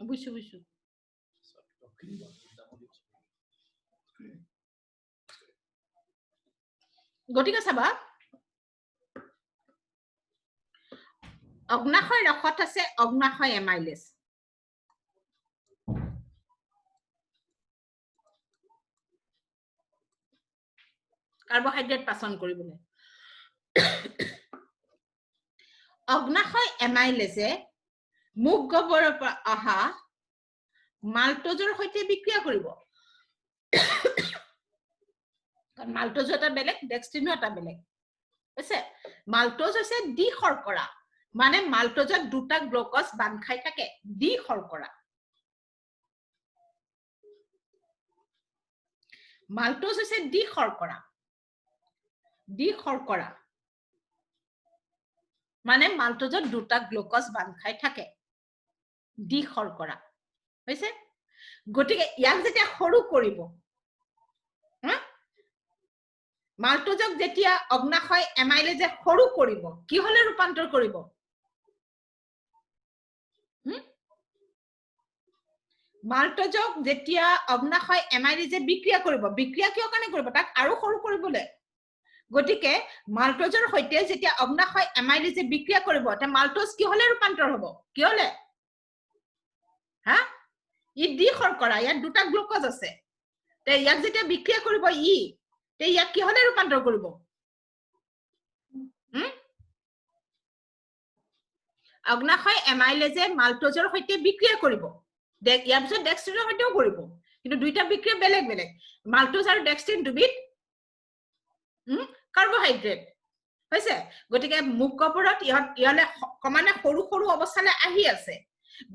বুঝছো গতিকে চাবা অগ্নাশয় ৰসত আছে অগ্নাশয় এমাইলেজ কাৰ্বহাইড্ৰেট পাচন কৰিবলৈ অগ্নাশয় এমাইলেজে মুখ গহ্বৰৰ পৰা অহা মাল্টোজৰ সৈতে বিক্ৰিয়া কৰিব কাৰণ মাল্টোজ এটা বেলেগ ডেক্সট্ৰিনো এটা বেলেগ হৈছে মাল্টোজ হৈছে ডি শৰ্কৰা মানে মাল্টোজত দুটা গ্লুকোজ বান্ধ খাই থাকে ডি শৰ্কৰা মাল্টোজ হৈছে ডি শৰ্কৰা মানে মাল্টোজত দুটা গ্লুকোজ বান্ধ খাই থাকে ডি শৰ্কৰা হৈছে গতিকে ইয়াক যেতিয়া সৰু কৰিব মাল্টোজক যেতিয়া অগ্নাশয় এমাইলেজে সৰু কৰিব কি হলে ৰূপান্তৰ কৰিব মাল্টোজক যেতিয়া অগ্নাশয় এমাইলেজে বিক্ৰিয়া কৰিব বিক্ৰিয়া কিয় কাৰণে কৰিব তাক আৰু সৰু কৰিবলৈ গটিকে মাল্টোজৰ সৈতে যেতিয়া অগ্নাশয় এমাইলেজে বিক্ৰিয়া কৰিব তে মাল্টোজ কি হলে ৰূপান্তৰ হ'ব কি হলে হা ই ডি শৰ্কৰা ইয়াত দুটা গ্লুকোজ আছে তে ইয়াক যেতিয়া বিক্ৰিয়া কৰিব ই তে ইয়াক কি হলে ৰূপান্তৰ কৰিব অগ্নাশয় এমাইলেজে মাল্টোজৰ সৈতে বিক্ৰিয়া কৰিব ইয়াৰ পিছত ডেক্সট্ৰিনৰ সৈতেও কৰিব কিন্তু দুইটা বিক্ৰিয়া বেলেগ বেলেগ মাল্টোজ আৰু ডেক্সট্ৰিন দুবিধ কাৰ্বোহাইড্ৰেট হৈছে গটিকে মুখ কবৰত ইয়ালে কমানে সৰু সৰু অৱস্থালে আহি আছে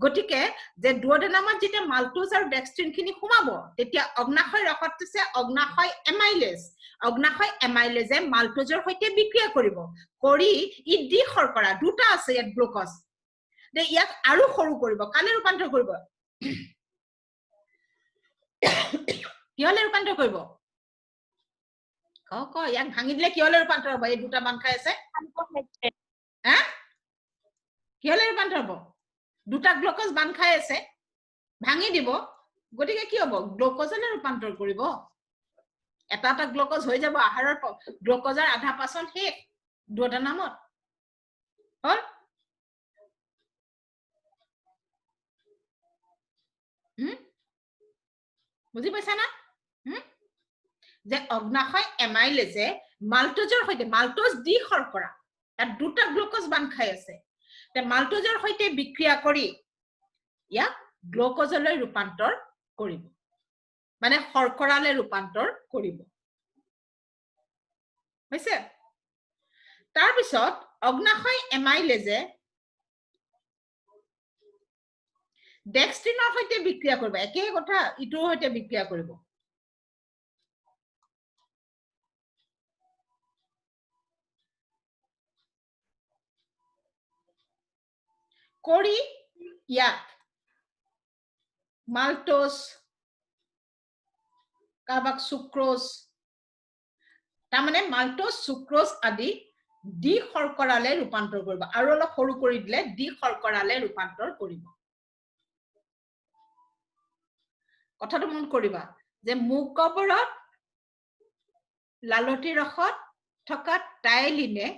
গটিকে যে দুঅডেনামত যেতিয়া মাল্টোজ আৰু ডেক্সট্ৰিন খিনি সোমাব তেতিয়া অগ্নাশয় ৰসত আছে অগ্নাশয় এমাইলেজে মাল্টোজৰ সৈতে বিক্ৰিয়া কৰিব কৰি ই ডি শৰ্কৰা দুটা আছে ইয়াত গ্লুকোজ দে ইয়াক আৰু সৰু কৰিব কালে ৰূপান্তৰ কৰিব কিহলে ৰূপান্তৰ কৰিব ক ইয়াক ভাঙি দিলে কিহলে ৰূপান্তৰ হ'ব এই দুটা বান খাই আছে হা কিহলে ৰূপান্তৰ হ'ব দুটা গ্লুকোজ বান খাই আছে ভাঙি দিব গটিকে কি হ'ব গ্লুকোজলে ৰূপান্তৰ কৰিব এটা এটা গ্লুকোজ হৈ যাব আহাৰৰ গ্লুকোজৰ আধা পাচন শেষ দুঅডেনামত হল বুজি পাইছা না যে অগ্নাশয় এমাইলেজে মাল্টোজৰ সৈতে মাল্টোজ ডি শৰ্কৰা তাত দুটা গ্লুকোজ বান খাই আছে তে মাল্টোজৰ সৈতে বিক্ৰিয়া কৰি ইয়াক গ্লুকোজলৈ ৰূপান্তৰ কৰিব মানে শৰ্কৰালে ৰূপান্তৰ কৰিব হৈছে তাৰ পিছত অগ্নাশয় এমাইলেজে ডেক্সট্ৰিনৰ সৈতে বিক্ৰিয়া কৰিব একে কথা ইটোৰ সৈতে বিক্ৰিয়া কৰিব কৰি ইয়াক মাল্টোজ কাৰবাক সুক্ৰোজ তাৰমানে মাল্টোজ সুক্ৰোজ আদি ডি শৰ্কৰালে ৰূপান্তৰ কৰিব আৰু অলপ সৰু কৰি দিলে ডি শৰ্কৰালে ৰূপান্তৰ কৰিব কথাটো মন কৰিবা যে মুখ কবৰত লালতি ৰসত থকা টাইলিনে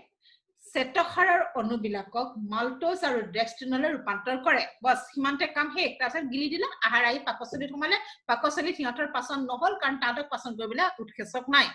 চেতসাৰৰ অণুবিলাকক মাল্টোজ আৰু ডেক্সট্ৰিনলৈ ৰূপান্তৰ কৰে বস সিমানতে কাম শেষ তাৰপিছত গিলি দিলে আহাৰ আহি পাকস্থলীত সোমালে পাকস্থলীত সিহঁতৰ পাচন নহল কাৰণ তাহাঁতক পাচন কৰিবলৈ উৎসেচক নাই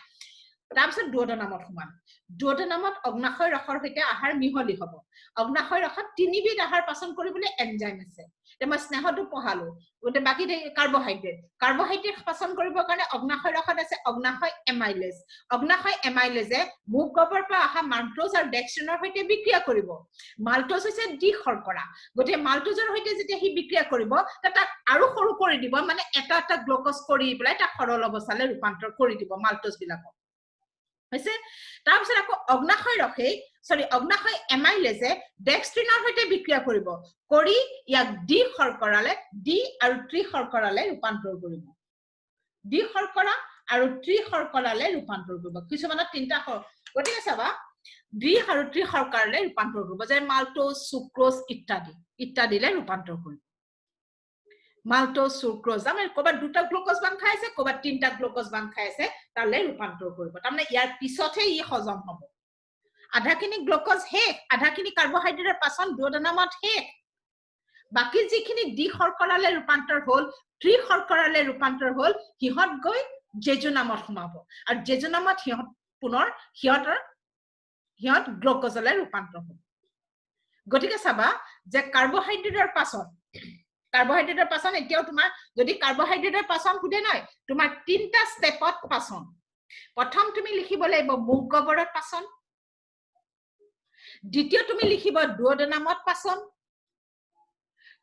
তাৰপিছত দুঅডেনামত সোমাল দুঅডেনামত অগ্নাশয় ৰসৰ সৈতে আহাৰ মিহলি হ'ব অগ্নাশয় ৰসত তিনিবিধ আহাৰ পাচন কৰিবলৈ এনজাইম আছে মই স্নেহটো পঢ়ালো গোটে বাকি কাৰ্বোহাইড্ৰেট পাচন কৰিবৰ কাৰণে অগ্নাশয় ৰসত আছে অগ্নাশয় এমাইলেজে মুখ গবৰ পৰা আহা মাল্টোজ আৰু ডেক্সট্ৰিনৰ সৈতে বিক্ৰিয়া কৰিব মাল্টোজ হৈছে ডি শৰ্কৰা গোটে মাল্টোজৰ সৈতে যেতিয়া হি বিক্ৰিয়া কৰিব তাক আৰু সৰু কৰি দিব মানে এটা এটা গ্লুকোজ কৰি পেলাই তাক সৰল অৱস্থালৈ ৰূপান্তৰ কৰি দিব মাল্টোজ বিলাকক হৈছে তাৰপিছত আকৌ অগ্নাশয় এমাইলেজে ডেক্সট্ৰিনৰ সৈতে বিক্ৰিয়া কৰিব কৰি ইয়াক ডি শৰ্কৰালে ডি আৰু ত্ৰি শৰ্কৰালে ৰূপান্তৰ কৰিব ডি শৰ্কৰা আৰু ত্ৰি শৰ্কৰালে ৰূপান্তৰ কৰিব কিছুমানৰ তিনটা গতিকে চাবা ডি আৰু ত্ৰি শৰ্কৰালে ৰূপান্তৰ কৰিব যে মাল্টোজ সুক্ৰোজ ইত্যাদিলে ৰূপান্তৰ কৰিব মাল্টোজ সুক্ৰোজ আমি কবা দুটা গ্লুকোজ বান খাই আছে কবা তিনটা গ্লুকোজ বান খাই আছে তালে ৰূপান্তৰ কৰিব তাৰমানে ইয়াৰ পিছতহে ই হজম হ'ব আধাখিনি গ্লুকোজ শেষ আধাখিনি কাৰ্বোহাইড্ৰেটৰ পাচন দুঅডেনামত শেষ বাকি যিখিনি ডি শৰ্কৰালে ৰূপান্তৰ হ'ল ত্ৰি শৰ্কৰালে ৰূপান্তৰ হ'ল হিহত গৈ জেজুনামত সোমাব আৰু জেজুনামত হিহত গ্লুকোজলে ৰূপান্তৰ হ'ব গতিকে চাবা যে কাৰ্বোহাইড্ৰেটৰ পাচন এতিয়াও তোমাৰ যদি কাৰ্বোহাইড্ৰেটৰ পাচন খুদে নাই তোমাৰ তিনটা ষ্টেপত পাচন প্ৰথম তুমি লিখিব লাগিব মুখ গবৰত পাচন দ্বিতীয় তুমি লিখিব দুঅডেনামত পাচন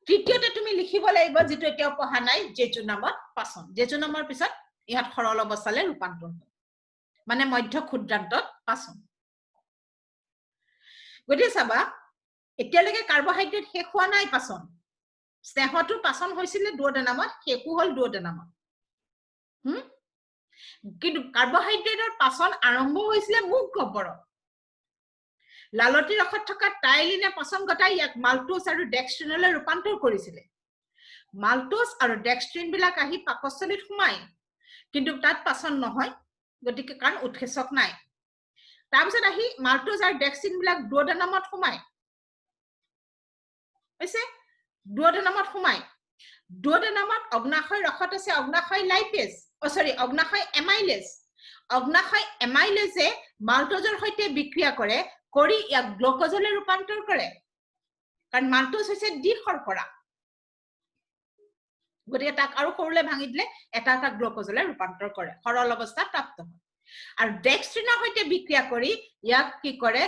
তৃতীয়তে তুমি লিখিব লাগিব যেটো এতিয়াও পঢ়া নাই জেজুনামত পাচন জেজুনামৰ পিছত ইহাত সৰল অৱস্থালৈ ৰূপান্তৰ হয় মানে মধ্য ক্ষুদ্ৰান্তত পাচন গতিকে চাবা এতিয়ালৈকে কাৰ্বোহাইড্ৰেট শেষ হোৱা নাই পাচন স্নেহটো পাচন হৈছিলে দুঅডেনামত শেষো হ'ল দুঅডেনামত কিন্তু কাৰ্বহাইড্ৰেটৰ পাচন আৰম্ভ হৈছিলে মুখ গহ্বৰত লালতি ৰসত থকা টাইলিনে পাচন ঘটাই ইয়াক মাল্টোজ আৰু ডেক্সট্ৰিনলৈ ৰূপান্তৰ কৰিছিলে মাল্টোজ আৰু ডেক্সট্ৰিন বিলাক আহি পাকস্থলীত সোমায় কিন্তু তাত পাচন নহয় গতিকে কাৰণ উৎসেচক নাই তাৰপিছত আহি মাল্টোজ আৰু ডেক্সট্ৰিন বিলাক দুওডেনামত সোমায় হৈছে দুওডেনামত সোমায় দুওডেনামত অগ্নাশয় ৰসত আছে অগ্নাশয় লাইপেজ অগ্নাশয় এমাইলেজে মাল্টোজৰ সৈতে বিক্ৰিয়া কৰে কৰি ইয়াক গ্লুকোজলৈ ৰূপান্তৰ কৰে কাৰণ মাল্টোজ হৈছে ডি শৰ্কৰা গতিকে তাক আৰু সৰুলে ভাঙি দিলে এটা গ্লুকোজলৈ ৰূপান্তৰ কৰে সৰল অৱস্থাত প্ৰাপ্ত হয় আৰু ডেক্সট্ৰিনৰ সৈতে বিক্ৰিয়া কৰি ইয়াক কি কৰে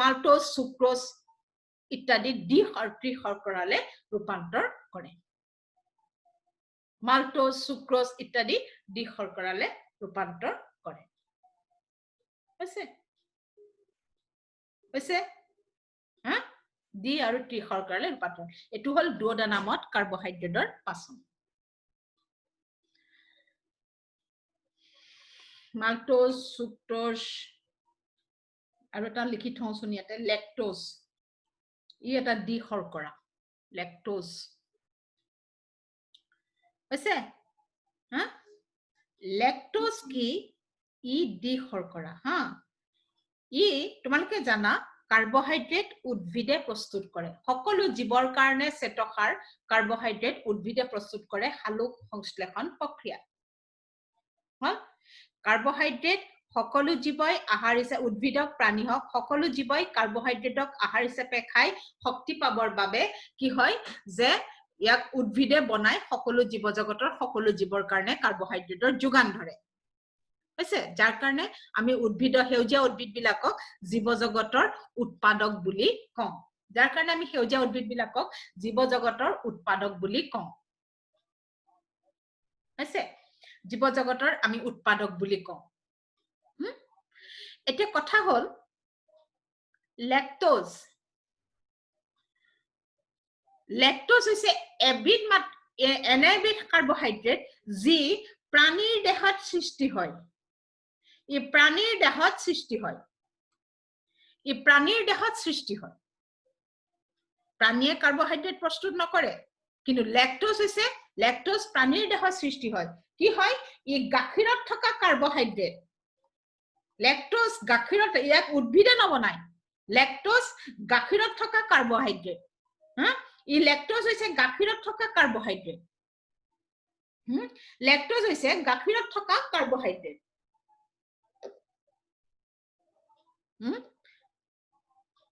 মাল্টোজ সুক্ৰোজ ইত্যাদি ডি শৰ্কৰালে ৰূপান্তৰ কৰে মাল্টোজ সুক্ৰোজ ইত্যাদি ডি শৰ্কৰালে ৰূপান্তৰ কৰে হৈছে হা ডি আৰু টি শৰ্কৰালে ৰূপান্তৰ এটো হল দুওডেনামত কাৰ্বহাইড্ৰেটৰ পাচন মাল্টোজ সুক্ৰোজ আৰু এটা লিখি থওঁচোন ইয়াতে লেক্টোজ ই এটা ডি শৰ্কৰা লেক্টোজ হৈছে হা লেক্টোজ কি ই ডি শৰ্কৰা হা ই তোমালোকে জানা কাৰ্বহাইড্ৰেট উদ্ভিদে প্ৰস্তুত কৰে সকলো জীৱৰ কাৰণে শ্বেতসাৰ কাৰ্বহাইড্ৰেট উদ্ভিদে প্ৰস্তুত কৰে শালুক সংশ্লেষণ প্ৰক্ৰিয়া হা কাৰ্বহাইড্ৰেট সকলো জীৱই আহাৰ হিচাপে উদ্ভিদক প্ৰাণী হওক সকলো জীৱই কাৰ্বহাইড্ৰেটক আহাৰ হিচাপে খাই শক্তি পাবৰ বাবে কি হয় যে ইয়াক উদ্ভিদে বনাই সকলো জীৱ জগতৰ সকলো জীৱৰ কাৰণে কাৰ্বহাইড্ৰেটৰ যোগান ধৰে হৈছে যাৰ কাৰণে আমি সেউজীয়া উদ্ভিদ বিলাকক জীৱ জগতৰ উৎপাদক বুলি কওঁ যাৰ কাৰণে আমি সেউজীয়া উদ্ভিদ বিলাকক জীৱ জগতৰ উৎপাদক বুলি কওঁ হৈছে জীৱ জগতৰ আমি উৎপাদক বুলি কওঁ এতিয়া কথা হল লেক্টোজ হৈছে এবিধ কাৰ্বহাইড্ৰেট যি প্ৰাণীৰ দেহত সৃষ্টি হয় ই প্ৰাণীৰ দেহত সৃষ্টি হয় প্ৰাণীয়ে কাৰ্বহাইড্ৰেট প্ৰস্তুত নকৰে কিন্তু লেক্টোজ প্ৰাণীৰ দেহত সৃষ্টি হয় কি হয় ই গাখীৰত থকা কাৰ্বহাইড্ৰেট লেক্টোজ গাখীৰত ইয়াক উদ্ভিদে নবনায় লেক্টোজ গাখীৰত থকা কাৰ্বহাইড্ৰেট হা ই লেক্টোজ হৈছে গাখীৰত থকা কাৰ্বহাইড্ৰেট লেক্টোজ হৈছে গাখীৰত থকা কাৰ্বহাইড্ৰেট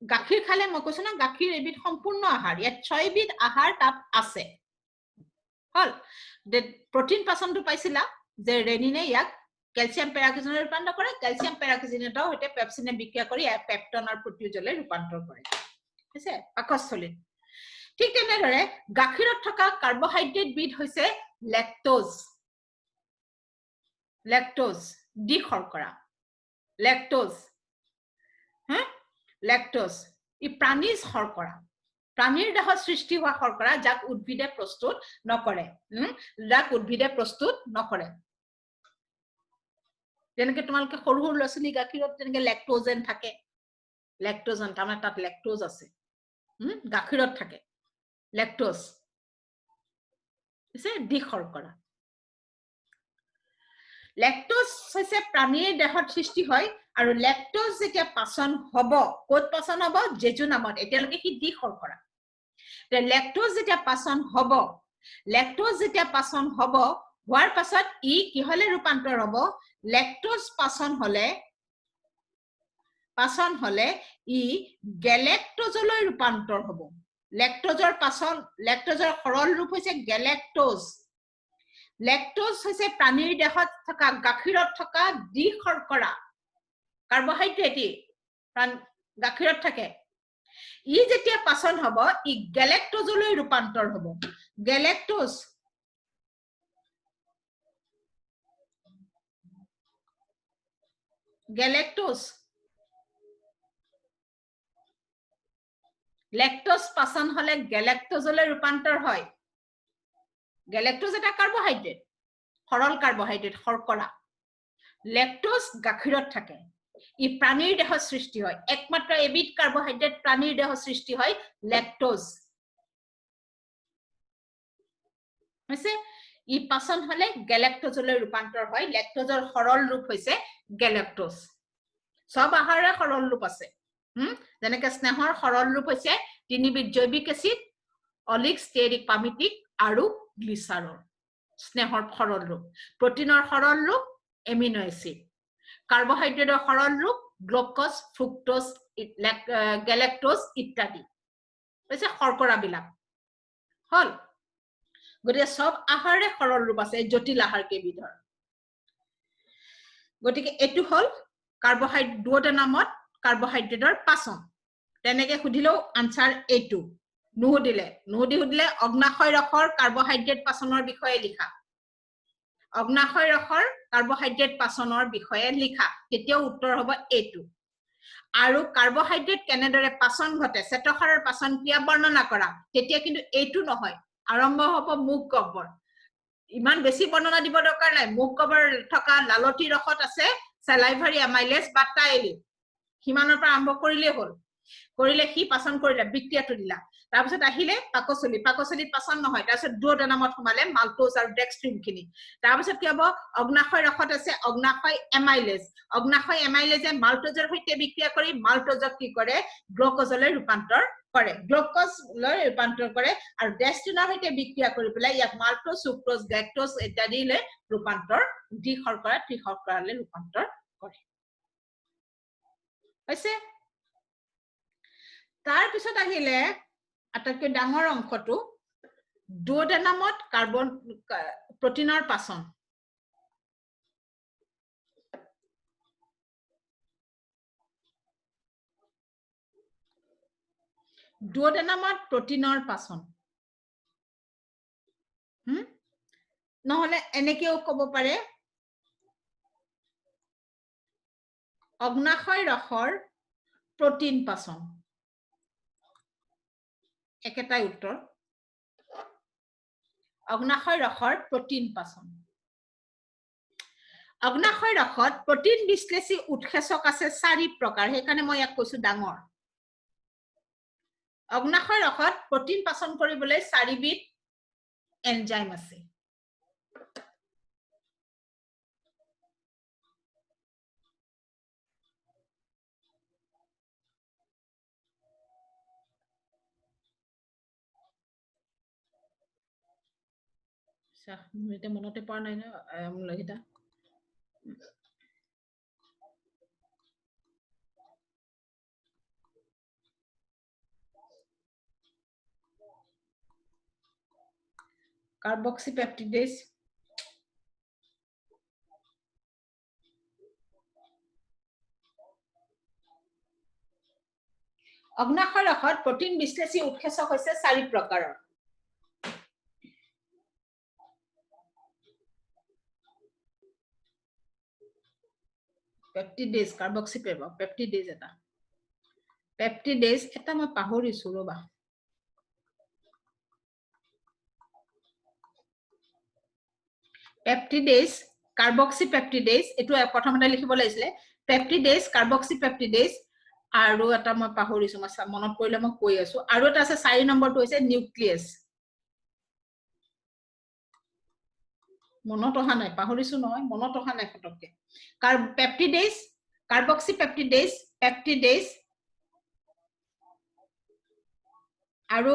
গাখীৰ খালে মই কৈছো না গাখীৰ এবিধ সম্পূৰ্ণ আহাৰ ইয়াত 6 বিধ আহাৰ তাত আছে হল প্ৰটিন পাচনটো পাইছিলা যে ৰেনিনে ইয়াক ক্যালসিয়াম পেৰাক্সিনেট ৰূপান্তৰ কৰে ক্যালসিয়াম পেৰাক্সিনেটৰ সৈতে পেপচিনে বিক্ৰিয়া কৰি পেপটন আৰু প্ৰটিউজলৈ ৰূপান্তৰ কৰে হৈছে পাকস্থলীত ঠিক তেনেদৰে গাখীৰত থকা কাৰ্বহাইড্ৰেট বিধ হৈছে লেক্টোজ ডি শৰ্কৰা লেক্টোজ ই প্ৰাণীজ শৰ্কৰা প্ৰাণীৰ দেহত সৃষ্টি হোৱা শৰ্কৰা যাক উদ্ভিদে প্ৰস্তুত নকৰে যেনেকৈ তোমালোকে সৰু সৰু লছলি গাখীৰত যেনেকৈ লেক্টোজেন থাকে তাৰমানে তাত লেক্টোজ আছে গাখীৰত থাকে লেক্টোজ হৈছে ডি শৰ্কৰা লেক্টোজ হৈছে প্ৰাণীৰ দেহত সৃষ্টি হয় আৰু লেক্টোজ যেতিয়া পাচন হ'ব ক'ত পাচন হ'ব জেজুনামত এতিয়ালৈকে কি ডি শৰ্কৰা লেক্টোজ যেতিয়া পাচন হ'ব হোৱাৰ পাছত ই কিহলে ৰূপান্তৰ হ'ব লেক্টোজ পাচন হলে ই গেলেক্টোজলৈ ৰূপান্তৰ হ'ব লেক্টোজৰ সৰল ৰূপ হৈছে গেলেক্টোজ লেক্টোজ হৈছে প্ৰাণীৰ দেহত থকা গাখীৰত থকা ডি শৰ্কৰা কাৰ্বহাইড্ৰেট গাখীৰত থাকে ই যেতিয়া পাচন হ'ব ই গেলেক্টোজলৈ ৰূপান্তৰ হ'ব গেলেক্টোজ লেক্টোজ পাচন হলে গেলেক্টোজলৈ ৰূপান্তৰ হয় গেলেক্টোজ এটা কাৰ্বহাইড্ৰেট সৰল কাৰ্বহাইড্ৰেট শৰ্কৰা লেক্টোজ গাখীৰত থাকে ই প্ৰাণীৰ দেহত সৃষ্টি হয় একমাত্ৰ এবিধ কাৰ্বহাইড্ৰেট প্ৰাণীৰ দেহত সৃষ্টি হয় লেক্টোজ হৈছে ই পাচন হলে গেলেক্টোজলৈ ৰূপান্তৰ হয় লেক্টোজৰ সৰল ৰূপ হৈছে গেলেক্টোজ সব আহাৰৰ সৰল ৰূপ আছে যেনেকৈ স্নেহৰ সৰল ৰূপ হৈছে তিনিবিধ জৈৱিক এচিড অলিক ষ্টেৰিক পামিটিক আৰু গ্লিচাৰল স্নেহৰ সৰল ৰূপ প্ৰটিনৰ সৰল ৰূপ এমিনো এচিড কাৰ্বহাইড্ৰেটৰ সৰল ৰূপ গ্লুকোজ ফ্ৰুক্টোজ গেলেক্টোজ ইত্যাদি হৈছে শৰ্কৰা বিলাক হল গতিকে সব আহাৰে সৰল ৰূপ আছে জটিল আহাৰ কেইবিধৰ গতিকে এটো হল কাৰ্বহাইড্ৰেট দুয়োটানামত কাৰ্বহাইড্ৰেটৰ পাচন তেনেকে সুধিলেও আনসাৰ এটো নুহুদিলে অগ্নাশয় ৰসৰ কাৰ্বহাইড্ৰেট পাচনৰ বিষয়ে লিখা অগ্নাশয় ৰসৰ কাৰ্বহাইড্ৰেট পাচনৰ বিষয়ে লিখা তেতিয়াও উত্তৰ হ'ব এটো আৰু কাৰ্বহাইড্ৰেট কেনেদৰে পাচন ঘটে শ্বেতসাৰৰ পাচন ক্ৰিয়া বৰ্ণনা কৰা তেতিয়া কিন্তু এটো নহয় আৰম্ভ হ'ব মুখ গহ্বৰ ইমান বেছি বৰ্ণনা দিব দৰকাৰ নাই মুখ গহ্বৰ থকা লালতি ৰসত আছে সালাইভাৰী এমাইলেজ বা টাইলিন হিমানৰ পৰা আৰম্ভ কৰিলে হ'ল কৰিলে কি পাচন কৰিলে বিক্ৰিয়াটো দিলা তাৰ পিছত আহিলে পাকস্থলীত পাচন নহয় তাৰ পিছত দুয়োটানামত সোমালে মাল্টোজ আৰু ডেক্সট্ৰিন খিনি তাৰ পিছত কি হ'ব অগ্নাশয় ৰসত আছে অগ্নাশয় এমাইলেজে মাল্টোজৰ সৈতে বিক্ৰিয়া কৰি মাল্টোজক কি কৰে গ্লুকোজলৈ ৰূপান্তৰ কৰে আৰু ডেক্সট্ৰিনৰ সৈতে বিক্ৰিয়া কৰি পেলাই ইয়াক মাল্টোজ সুক্ৰোজ গ্লেক্টোজ ইত্যাদিলৈ ৰূপান্তৰ দ্বিশৰ্কৰা ত্ৰিশৰ্কৰালৈ ৰূপান্তৰ কৰে হৈছে তাৰ পিছত আহিলে আটাইতকৈ ডাঙৰ অংশটো দুয়োটানামত কাৰ্বন প্ৰটিনৰ পাচন দুয়োটানামত প্ৰটিনৰ পাচন নহলে এনেকেও ক'ব পাৰে অগ্নাশয় ৰসৰ প্ৰটিন পাচন একেটাই উত্তৰ অগ্নাশয় ৰসৰ প্ৰটিন পাচন অগ্নাশয় ৰসত প্ৰটিন বিশ্লেষী উৎসেচক আছে 4 প্ৰকাৰ সেইকাৰণে মই ইয়াক কৈছো ডাঙৰ অগ্নাশয় ৰসত প্ৰটিন পাচন কৰিবলৈ 4 বিধ এনজাইম আছে এটা মনতে পৰা নাই না লগিটা কাৰ্বক্সিপেপটিডেজ অগ্নাশয় ৰসত প্ৰটিন বিশ্লেষী উৎসেচক হৈছে 4 প্ৰকাৰৰ পেপটিডেজ কাৰ্বক্সিপেপটিডেজ এটা মই পাহৰিছো ৰবা পেপটিডেজ কাৰ্বক্সিপেপটিডেজ এটো প্ৰথমতে লিখিব লাগিছিলে পেপটিডেজ কাৰ্বক্সিপেপটিডেজ আৰু এটা মই পাহৰিছো মই মনত পৰিলে মই কৈ আছো আৰু এটা আছে 4 নম্বৰটো হৈছে নিউক্লিয়াছ মনত অহা নাই পাহৰিছো নহয় মনত অহা নাই ফটককে পেপটিডেজ কাৰ্বক্সিপেপটিডেজ পেপটিডেজ আৰু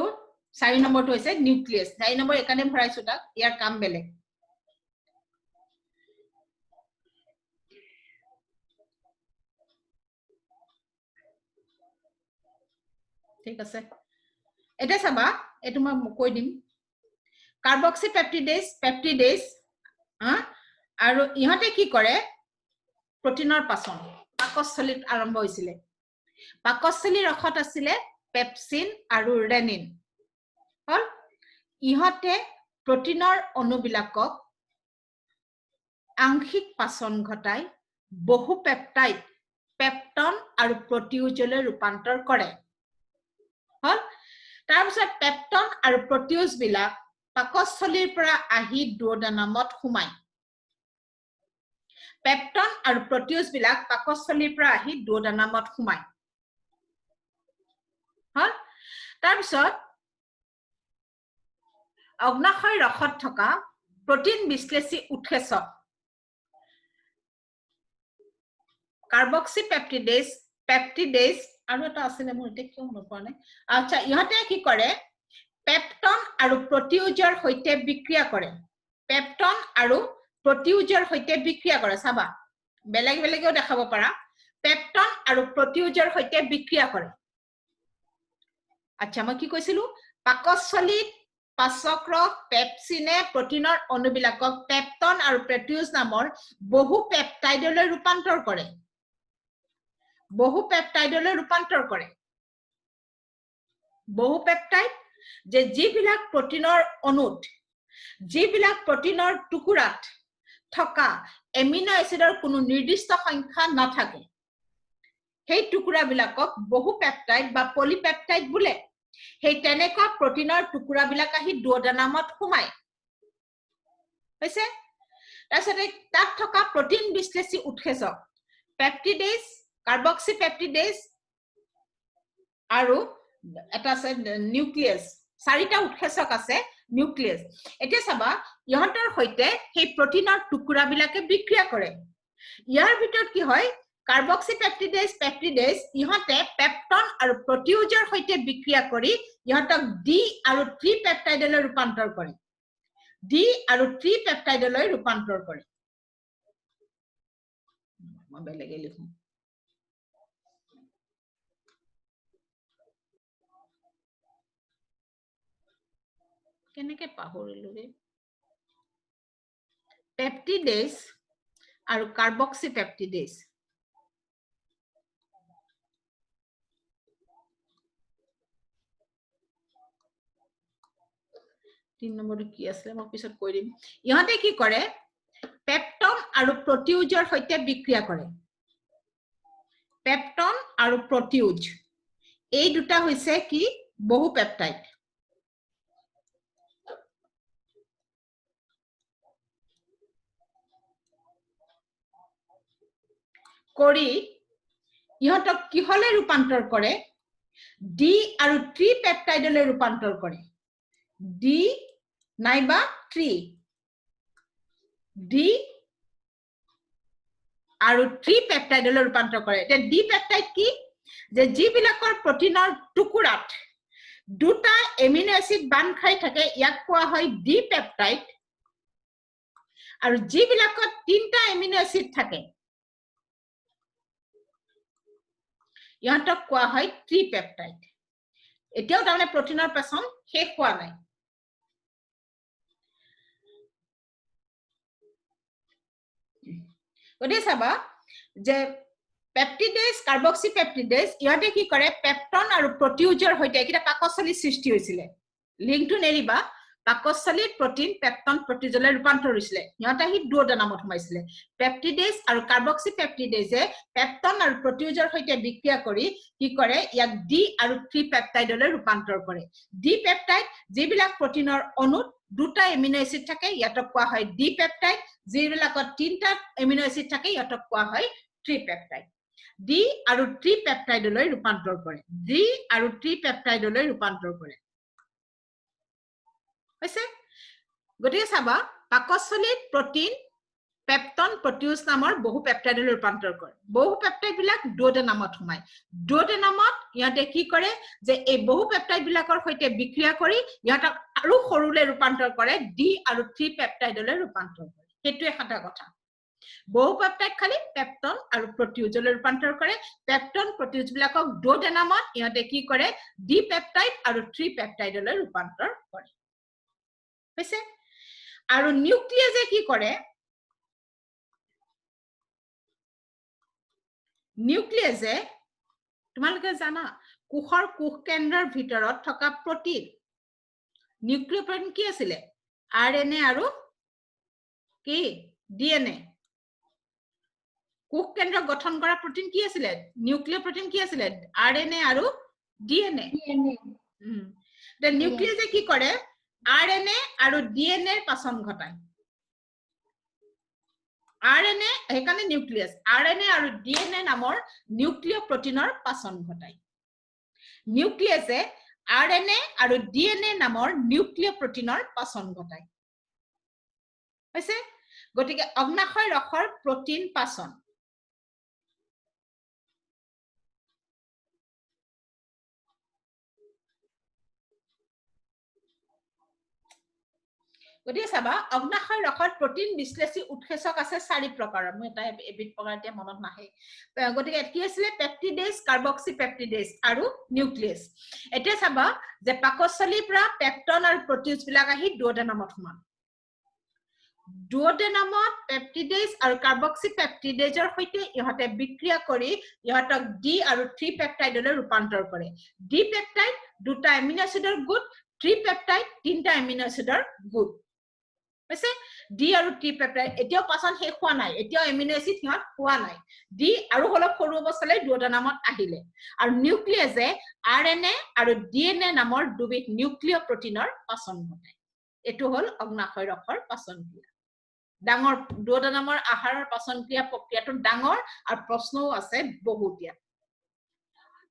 4 নম্বৰটো হৈছে নিউক্লিয়াছ 4 নম্বৰ একাডেম ভৰাইছো তাক ইয়াৰ কাম বেলেগ ঠিক আছে এটা চাবা এটো মই কৈ দিম কাৰ্বক্সিপেপটিডেজ পেপটিডেজ আৰু ইহতে কি কৰে প্ৰটিনৰ পাচন পাকস্থলীত আৰম্ভ হৈছিল পাকস্থলীৰ ৰসত আছিল পেপচিন আৰু ৰেনিন হল ইহতে প্ৰটিনৰ অণুবিলাকক আংশিক পাচন ঘটাই বহু পেপটাইড পেপটন আৰু প্ৰটিউজলৈ ৰূপান্তৰ কৰে হল তাৰ পিছত পেপটন আৰু প্ৰটিউজ বিলাক পাকস্থলীৰ পৰা আহি দুয়োটানামত সোমায় পেপটন আৰু প্ৰটিউজ বিলাক পাকস্থলীৰ পৰা আহি দুওদানামত সোমায় হল তাৰ পিছত অগ্নাশয় ৰসত থকা প্ৰটিন বিশ্লেষী উৎসেচক কাৰ্বক্সি পেপটিডেজ আৰু এটা আছিল মোৰ এতিয়া কিয় মনত পৰা নাই আচ্ছা ইহঁতে কি কৰে পেপটন আৰু প্ৰটিউজৰ সৈতে বিক্ৰিয়া কৰে পেপটন আৰু প্ৰটিউজৰ সৈতে বিক্ৰিয়া কৰে চাবা বেলেগ বেলেগও দেখাব পাৰা পেপটন আৰু প্ৰটিউজৰ সৈতে বিক্ৰিয়া কৰে আচ্ছা মই কি কৈছিলো পাকস্থলীত পাচক্ৰক পেপচিনে প্ৰটিনৰ অণুবিলাকক পেপটন আৰু প্ৰটিউজ নামৰ বহু পেপটাইডলৈ ৰূপান্তৰ কৰে বহু পেপটাইড যে যিবিলাক প্ৰটিনৰ অণুত যিবিলাক প্ৰটিনৰ টুকুৰাত থকা এমিনো এসিডৰ কোনো নিৰ্দিষ্ট সংখ্যা নাথাকে সেই টুকুৰাবিলাকক বহু পেপটাইড বা পলিপেপটাইড বোলে সেই তেনেকুৱা প্ৰটিনৰ টুকুৰাবিলাক আহি দুওদানামত সোমায় হৈছে তাৰপিছতে তাত থকা প্ৰটিন বিশ্লেষী উৎসেচক পেপটিডেজ কাৰ্বক্সি পেপটিডেজ আৰু এটা আছে নিউক্লিয়াছ চাৰিটা উৎসেচক আছে নিউক্লিয়াছ এতিয়া চাবা ইহঁতৰ সৈতে সেই প্ৰটিনৰ টুকুৰাবিলাকে বিক্ৰিয়া কৰে ইয়াৰ ভিতৰত কি হয় কাৰ্বক্সি পেপটিডেজ ইহঁতে পেপটন আৰু প্ৰটিউজৰ সৈতে বিক্ৰিয়া কৰি ইহঁতক ডি আৰু ট্ৰি পেপটাইডলৈ ৰূপান্তৰ কৰে মই বেলেগে লিখো কেনেকে পাহৰিলো ৰে পেপটিডেজ আৰু কাৰ্বক্সি পেপটিডেজ 3 নম্বৰটো কি আছে মই পিছত কৈ দিম ইহঁতে কি কৰে পেপটন আৰু প্ৰটিউজৰ সৈতে বিক্ৰিয়া কৰে পেপটন আৰু প্ৰটিউজ এই দুটা হৈছে কি বহু পেপটাইড কৰি ইহঁতক কিহলে ৰূপান্তৰ কৰে ডি আৰু ট্ৰি পেপটাইডলৈ ৰূপান্তৰ কৰে ডি নাইবা ট্ৰি ডি আৰু ট্ৰি পেপটাইডলৈ ৰূপান্তৰ কৰে এতিয়া ডি পেপটাইড কি যে যিবিলাকৰ প্ৰটিনৰ টুকুৰাত দুটা এমিনো এসিড বান্ধ খাই থাকে ইয়াক কোৱা হয় ডি পেপটাইড আৰু যিবিলাকত তিনটা এমিনো এসিড থাকে ইহঁতক কোৱা হয় ট্ৰি পেপটাইড এতিয়াও তাৰমানে প্ৰটিনৰ পেছন শেষ হোৱা নাই গতিকে চাবা যে পেপটিডেজ কাৰ্বক্সি পেপটিডেজ ইহঁতে কি কৰে পেপটন আৰু প্ৰটিউজৰ সৈতে এটা পাকস্থলী সৃষ্টি হৈছিলে লিংকটো নেৰিবা পাকস্থলীত প্ৰটিন পেপটন প্ৰটিউজলৈ ৰূপান্তৰ হৈছিলে ইহঁতে আহি দুওদানামত সোমাইছিলে পেপটিডেজ আৰু কাৰ্বক্সি পেপটিডেজে পেপটন আৰু প্ৰটিউজৰ সৈতে বিক্ৰিয়া কৰি কি কৰে ইয়াক ডি আৰু ট্ৰি পেপটাইডলৈ ৰূপান্তৰ কৰে ডি পেপটাইড যিবিলাক প্ৰটিনৰ অণুত দুটা এমিনো এসিড থাকে ইয়াতক কোৱা হয় ডি পেপটাইড যিবিলাকত তিনটা এমিনো এসিড থাকে ইয়াতক কোৱা হয় ট্ৰি পেপটাইড ডি আৰু ট্ৰি পেপটাইডলৈ ৰূপান্তৰ কৰে ডি আৰু ট্ৰি পেপটাইডলৈ ৰূপান্তৰ কৰে হৈছে গতিকে চাবা পাকস্থলীত প্ৰটিন পেপটন প্ৰটিউজ নামৰ বহু পেপটাইডলৈ ৰূপান্তৰ কৰে বহু পেপটাইড বিলাক দুওদানামত সোমায় দুওদানামত ইহঁতে কি কৰে যে এই বহু পেপটাইড বিলাকৰ সৈতে বিক্ৰিয়া কৰি ইহঁতক আৰু সৰুলৈ ৰূপান্তৰ কৰে ডি আৰু ট্ৰি পেপটাইডলৈ ৰূপান্তৰ কৰে সেইটো এটা কথা বহু পেপটাইড খালি পেপটন আৰু প্ৰটিউজলৈ ৰূপান্তৰ কৰে পেপটন প্ৰটিউজ বিলাকক দুওদানামত ইহঁতে কি কৰে ডি পেপটাইড আৰু ট্ৰি পেপটাইডলৈ ৰূপান্তৰ কৰে হৈছে আৰু নিউক্লিয়াছে কি কৰে নিউক্লিয়াছে তোমালোকে জানা কোষৰ কোষ কেন্দ্ৰৰ ভিতৰত থকা প্ৰটিন নিউক্লিয় প্ৰটিন কি আছিলে আৰএনএ আৰু কি ডিএনএ কোষ কেন্দ্ৰ গঠন কৰা প্ৰটিন কি আছিলে নিউক্লিয় প্ৰটিন কি আছিলে আৰএনএ আৰু ডিএনএ তে নিউক্লিয়াছে কি কৰে আৰএনএ আৰু ডিএনএৰ পাচন ঘটায় RNA হেকানে নিউক্লিয়াস RNA আৰু DNA নামৰ নিউক্লিয় প্ৰটিনৰ পাচন ঘটায় নিউক্লিয়াসে RNA আৰু DNA নামৰ নিউক্লিয় প্ৰটিনৰ পাচন ঘটায় হৈছে গটিকে অগ্নাশয় ৰসৰ প্ৰটিন পাচন গটিকে চাবা অগ্নাশয় ৰসৰ প্ৰটিন বিশ্লেষী উৎসেচক আছে 4 প্ৰকাৰৰ মই এটা এবিধ প্ৰকাৰ এতিয়া মনত নাহে গটিকে কি আছিল পেপটিডেজ কাৰ্বক্সিপেপটিডেজ আৰু নিউক্লিয়াস এতিয়া চাবা যে পাকস্থলীৰ পৰা পেপটন আৰু প্ৰটিউজ বিলাক আহি ডুওডেনামত সমান ডুওডেনামত পেপটিডেজ আৰু কাৰ্বক্সিপেপটিডেজৰ সৈতে ইহতে বিক্ৰিয়া কৰি ইহতক ডি আৰু থ্ৰি পেপটাইডলৈ ৰূপান্তৰ কৰে ডি পেপটাইড দুটা এমিনো এসিডৰ গোট থ্ৰি পেপটাইড তিনটা এমিনো এসিডৰ গোট হৈছে ডি আৰু টি পেপটাইড এতিয়াও পাচন শেষ হোৱা নাই এতিয়াও এমিনো এসিড হিত হোৱা নাই ডি আৰু হলক সৰু অৱস্থালৈ ডুওডেনামত আহিলে আৰু নিউক্লিয়াসে আৰএনএ আৰু ডিএনএ নামৰ দুবিধ নিউক্লিয় প্ৰটিনৰ পাচন ঘটায় এটো হল অগ্নাশয় ৰসৰ পাচন ক্ৰিয়া ডাঙৰ ডুওডেনামৰ আহাৰৰ পাচন ক্ৰিয়া প্ৰক্ৰিয়াটো ডাঙৰ আৰু প্ৰশ্নও আছে বহুতিয়া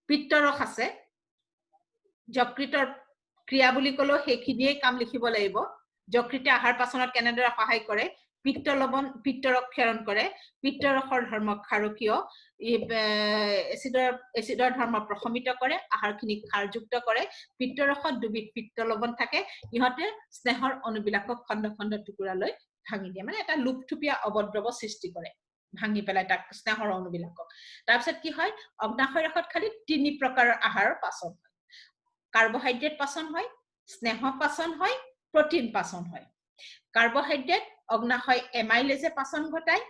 পিত্তৰস আছে যকৃতৰ ক্ৰিয়া বুলি কলো হেখিনিয়ে কাম লিখিব লাগিব যকৃতে আহাৰ পাচনত কেনেদৰে সহায় কৰে পিত্ত লবণ পিত্তৰস ক্ষৰণ কৰে পিত্তৰসৰ ধৰ্ম ক্ষাৰকীয় এসিডৰ ধৰ্ম প্ৰশমিত কৰে আহাৰখিনি ক্ষাৰযুক্ত কৰে পিত্তৰসত দুবিধ পিত্ত লবণ থাকে ইহতে স্নেহৰ অনুবিলাকক খণ্ড খণ্ড টুকুৰালৈ ভাঙি দিয়ে মানে এটা লুপথুপিয়া অবদ্ৰৱ সৃষ্টি কৰে ভাঙি পেলাই তাক স্নেহৰ অনুবিলাকক তাৰ পিছত কি হয় অগ্নাশয় ৰসত খালি 3 প্ৰকাৰৰ আহাৰৰ পাচন হয় কাৰ্বহাইড্ৰেট পাচন হয় স্নেহ পাচন হয় প্ৰটিন পাচন হয় কাৰ্বহাইড্ৰেট অগ্নাশয় এমাইলেজে পাচন ঘটায়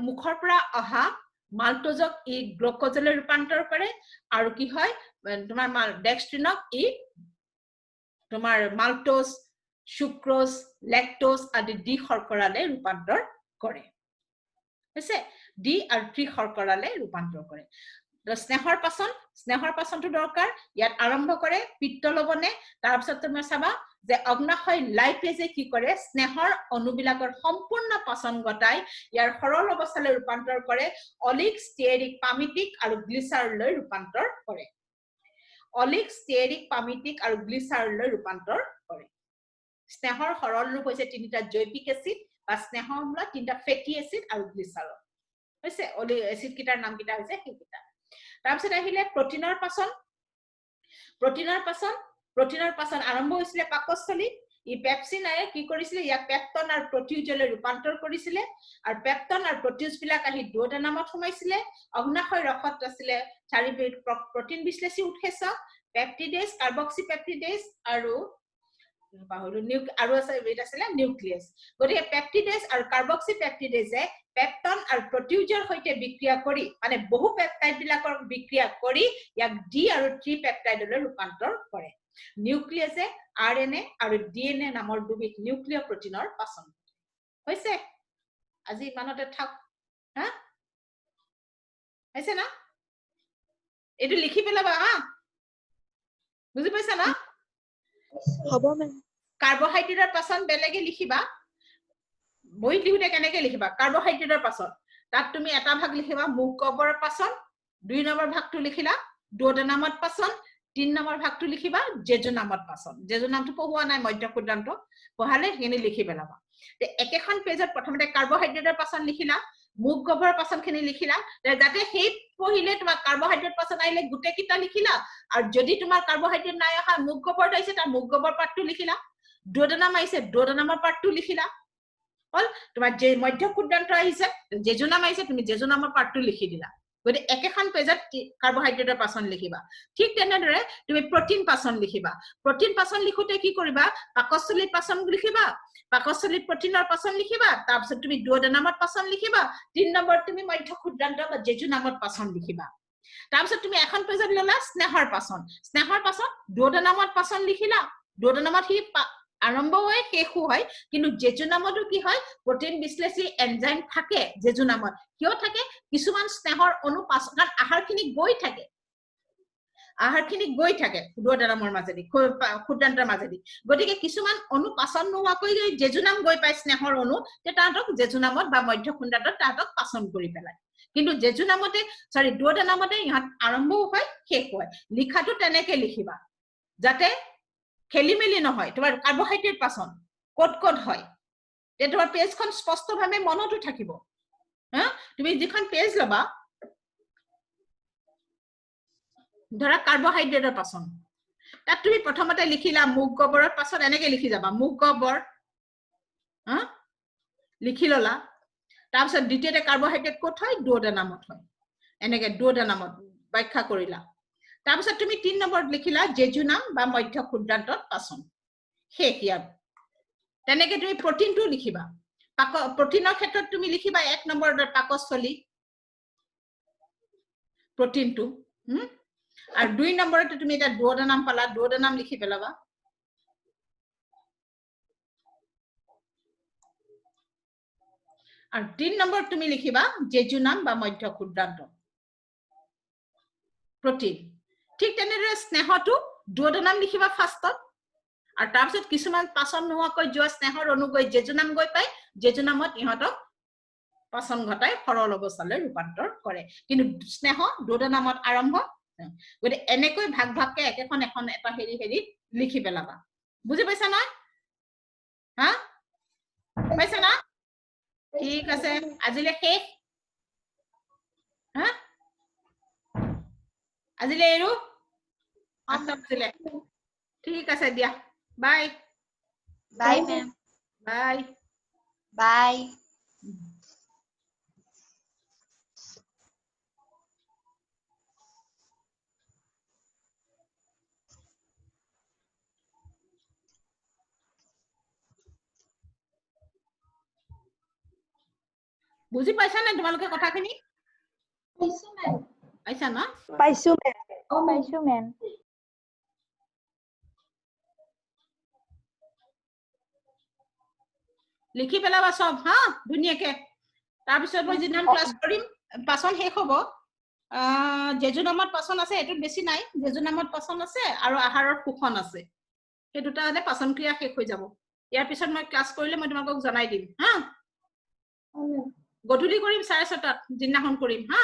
মুখৰ পৰা অহা মাল্টোজক ই গ্লুকোজলৈ ৰূপান্তৰ কৰে আৰু কি হয় তোমাৰ ডেক্সট্ৰিনক ই তোমাৰ মাল্টোজ সুক্ৰোজ লেক্টোজ আদি ডি শৰ্কৰালৈ ৰূপান্তৰ কৰে হৈছে ডি আৰু ত্ৰি শৰ্কৰালৈ ৰূপান্তৰ কৰে স্নেহৰ পাচনটো দৰকাৰ ইয়াত আৰম্ভ কৰে পিত্ত লবণে তাৰ পিছত তুমি চাবা যে অগ্নাশয় লাইপেজে কি কৰে স্নেহৰ অনুবিলাকৰ সম্পূৰ্ণ পাচন ঘটায় ইয়াৰ সৰল অৱস্থালৈ ৰূপান্তৰ কৰে অলিক ষ্টেৰিক পামিটিক আৰু গ্লিচাৰলৈ ৰূপান্তৰ কৰে অলিক ষ্টেৰিক পামিটিক আৰু গ্লিচাৰলৈ ৰূপান্তৰ কৰে স্নেহৰ সৰল ৰূপ হৈছে তিনিটা জৈৱিক এসিড বা স্নেহ অম্ল তিনিটা ফেটি এসিড আৰু গ্লিচাৰল হৈছে অলিক এসিড কিটাৰ নাম কিটা হৈছে সেইকিটা তাৰ পিছত আহিলে প্ৰটিনৰ পাচন আৰম্ভ হৈছিল পাকস্থলীত ই পেপচিনাৰে কি কৰিছিল ইয়াক পেপটন আৰু প্ৰটিউজলৈ ৰূপান্তৰ কৰিছিল আৰু পেপটন আৰু প্ৰটিউজ বিলাক আহি ডুওডেনামত সোমাইছিল অগ্নাশয় ৰসত আছিল 4 বিধ প্ৰটিন বিশ্লেষী উৎসেচক পেপটিডেজ কাৰ্বক্সিপেপটিডেজ আৰু আৰু আছিল নিউক্লিয়াস গতিকে পেপটিডেজ আৰু কাৰ্বক্সিপেপটিডেজে পেপটন আৰু প্ৰটিউজৰ সৈতে বিক্ৰিয়া কৰি মানে বহু পেপটাইড বিলাকৰ বিক্ৰিয়া কৰি ইয়াক ডি আৰু থ্ৰি পেপটাইডলৈ ৰূপান্তৰ কৰে নিউক্লিয়াসে আৰএনএ আৰু ডিএনএ নামৰ দুবিধ নিউক্লিয় প্ৰটিনৰ পাচন হৈছে আজি মানতে থাক হা হৈছে না এটো লিখি পেলাবা হা বুজি পাইছা না হ'ব মেম কাৰ্বহাইড্ৰেটৰ পাচন বেলেগে লিখিবা বই লিখুতে কেনেকে লিখিবা কাৰ্বহাইড্ৰেটৰ পাচন তাত তুমি এটা ভাগ লিখিবা মুখ গহ্বৰৰ পাচন 2 নম্বৰ ভাগটো লিখিলা ডুওডেনামত পাচন 3 নম্বৰ ভাগটো লিখিবা জেজুনামত পাচন জেজুনামটো পঢ়োৱা নাই মধ্য ক্ষুদ্ৰান্ত পঢ়ালে হেনি লিখি পেলাবা তে একেখন পেজত প্ৰথমতে কাৰ্বহাইড্ৰেটৰ পাচন লিখিলা মুখ গহ্বৰৰ পাচনখিনি লিখিলা যাতে সেই পঢ়িলে তোমাৰ কাৰ্বহাইড্ৰেট পাচন আহিলে গুটে কিটা লিখিলা আৰু যদি তোমাৰ কাৰ্বহাইড্ৰেট নাই আহা মুখ গহ্বৰত আহিছে তাৰ মুখ গহ্বৰৰ পাৰ্টটো লিখিলা ডুওডেনাম আহিছে ডুওডেনামৰ পাৰ্টটো লিখিলা হল তোমাৰ যে মধ্য ক্ষুদ্ৰান্ত আহিছে জেজুনাম আহিছে তুমি জেজুনামৰ পাৰ্টটো লিখি দিলা গতি একেখন পেজত কাৰ্বহাইড্ৰেটৰ পাচন লিখিবা ঠিক তেনেদৰে তুমি প্ৰটিন পাচন লিখিবা প্ৰটিন পাচন লিখোতে কি কৰিবা পাকস্থলীত পাচন লিখিবা পাকস্থলীত প্ৰটিনৰ পাচন লিখিবা তাৰ পিছত তুমি ডুওডেনামত পাচন লিখিবা 3 নম্বৰ তুমি মধ্য ক্ষুদ্ৰান্ত বা জেজুনামত পাচন লিখিবা তাৰ পিছত তুমি এখন পেজত ললা স্নেহৰ পাচন ডুওডেনামত পাচন লিখিলা ডুওডেনামত হি আৰম্ভ হয় শেষো হয় কিন্তু জেজুনামতো কি হয় প্ৰটিন বিশ্লেষী এনজাইম থাকে জেজুনামত কিয় থাকে কিছুমান স্নেহৰ অনু পাচন আহাৰখিনি গৈ থাকে আহাৰখিনি গৈ থাকে দুয়োদানামৰ মাজেদি ক্ষুদ্ৰান্তৰ মাজেদি গতিকে কিছুমান অণু পাচন নোহোৱাকৈ জেজুনাম গৈ পায় স্নেহৰ অণু তে তাহাঁতক জেজুনামত বা মধ্য ক্ষুদ্ৰান্তত তাহাঁতক পাচন কৰি পেলায় কিন্তু জেজুনামতে দুয়োদানামতে ইহঁত আৰম্ভও হয় শেষ হয় লিখাটো তেনেকে লিখিবা যাতে খেলিমেলি নহয় তোমাৰ কাৰ্বহাইড্ৰেট পাচন ক'ত হয় তে তোমাৰ পেজখন স্পষ্টভাৱে মনতো থাকিব হা তুমি যিখন পেজ লবা ধৰা কাৰ্বহাইড্ৰেটৰ পাচন তাত তুমি প্ৰথমতে লিখিলা মুখ গবৰৰ পাছত এনেকে লিখি যাবা মুখ গবৰ হা লিখি ললা তাৰপিছত দ্বিতীয়তে কাৰ্বহাইড্ৰেট ক'ত হয় দুয়োদানামত হয় এনেকে দুয়োদানামত ব্যাখ্যা কৰিলা তাৰপিছত তুমি 3 নম্বৰত লিখিলা জেজুনাম বা মধ্য ক্ষুদ্ৰান্তত পাচন শেষ ইয়াত তেনেকে তুমি প্ৰটিনটো লিখিবা প্ৰটিনৰ ক্ষেত্ৰত তুমি লিখিবা 1 নম্বৰত পাকস্থলী প্ৰটিনটো আৰু 2 নম্বৰতে তুমি এটা দুয়োদানাম পালা দুয়োদানাম লিখি পেলাবা আৰু 3 নম্বৰত তুমি লিখিবা জেজুনাম বা মধ্য ক্ষুদ্ৰান্ত প্ৰটিন ঠিক তেনেদৰে স্নেহটো দুয়োদানাম লিখিবা ফাৰ্ষ্টত আৰু তাৰপিছত কিছুমান পাচন নোহোৱাকৈ যোৱা স্নেহৰ অণু গৈ জেজুনাম গৈ পায় জেজুনামত ইহঁতক পাচন ঘটাই সৰল অৱস্থালৈ ৰূপান্তৰ কৰে কিন্তু স্নেহ দুয়োদানামত আৰম্ভ গতিকে এনেকৈ ভাগকে একেখন এখন এটা হেৰি লিখি পেলাবা বুজি পাইছা না হা পাইছা না ঠিক আছে আজিলে শেষ হা আজিলে এৰো আস্তে ঠিক আছে দিয়া bye bye ma'am bye bye বুজি পাইছা না তোমালোকে কথাখিনি পাইছো মেম পাইছা না পাইছো মেম লিখি পেলাবা সব হা ধুনীয়াকে তাৰপিছত মই যিদিনা ক্লাছ কৰিম পাচন শেষ হ'ব জেজুনামত পাচন আছে এটো বেছি নাই জেজুনামত পাচন আছে আৰু আহাৰৰ শোষণ আছে এই দুটা হলে পাচন ক্ৰিয়া শেষ হৈ যাব ইয়াৰ পিছত মই ক্লাছ কৰিলে মই তোমাক জনাই দিম হা গধূলি কৰিম 6:30 যিদিনাখন কৰিম হা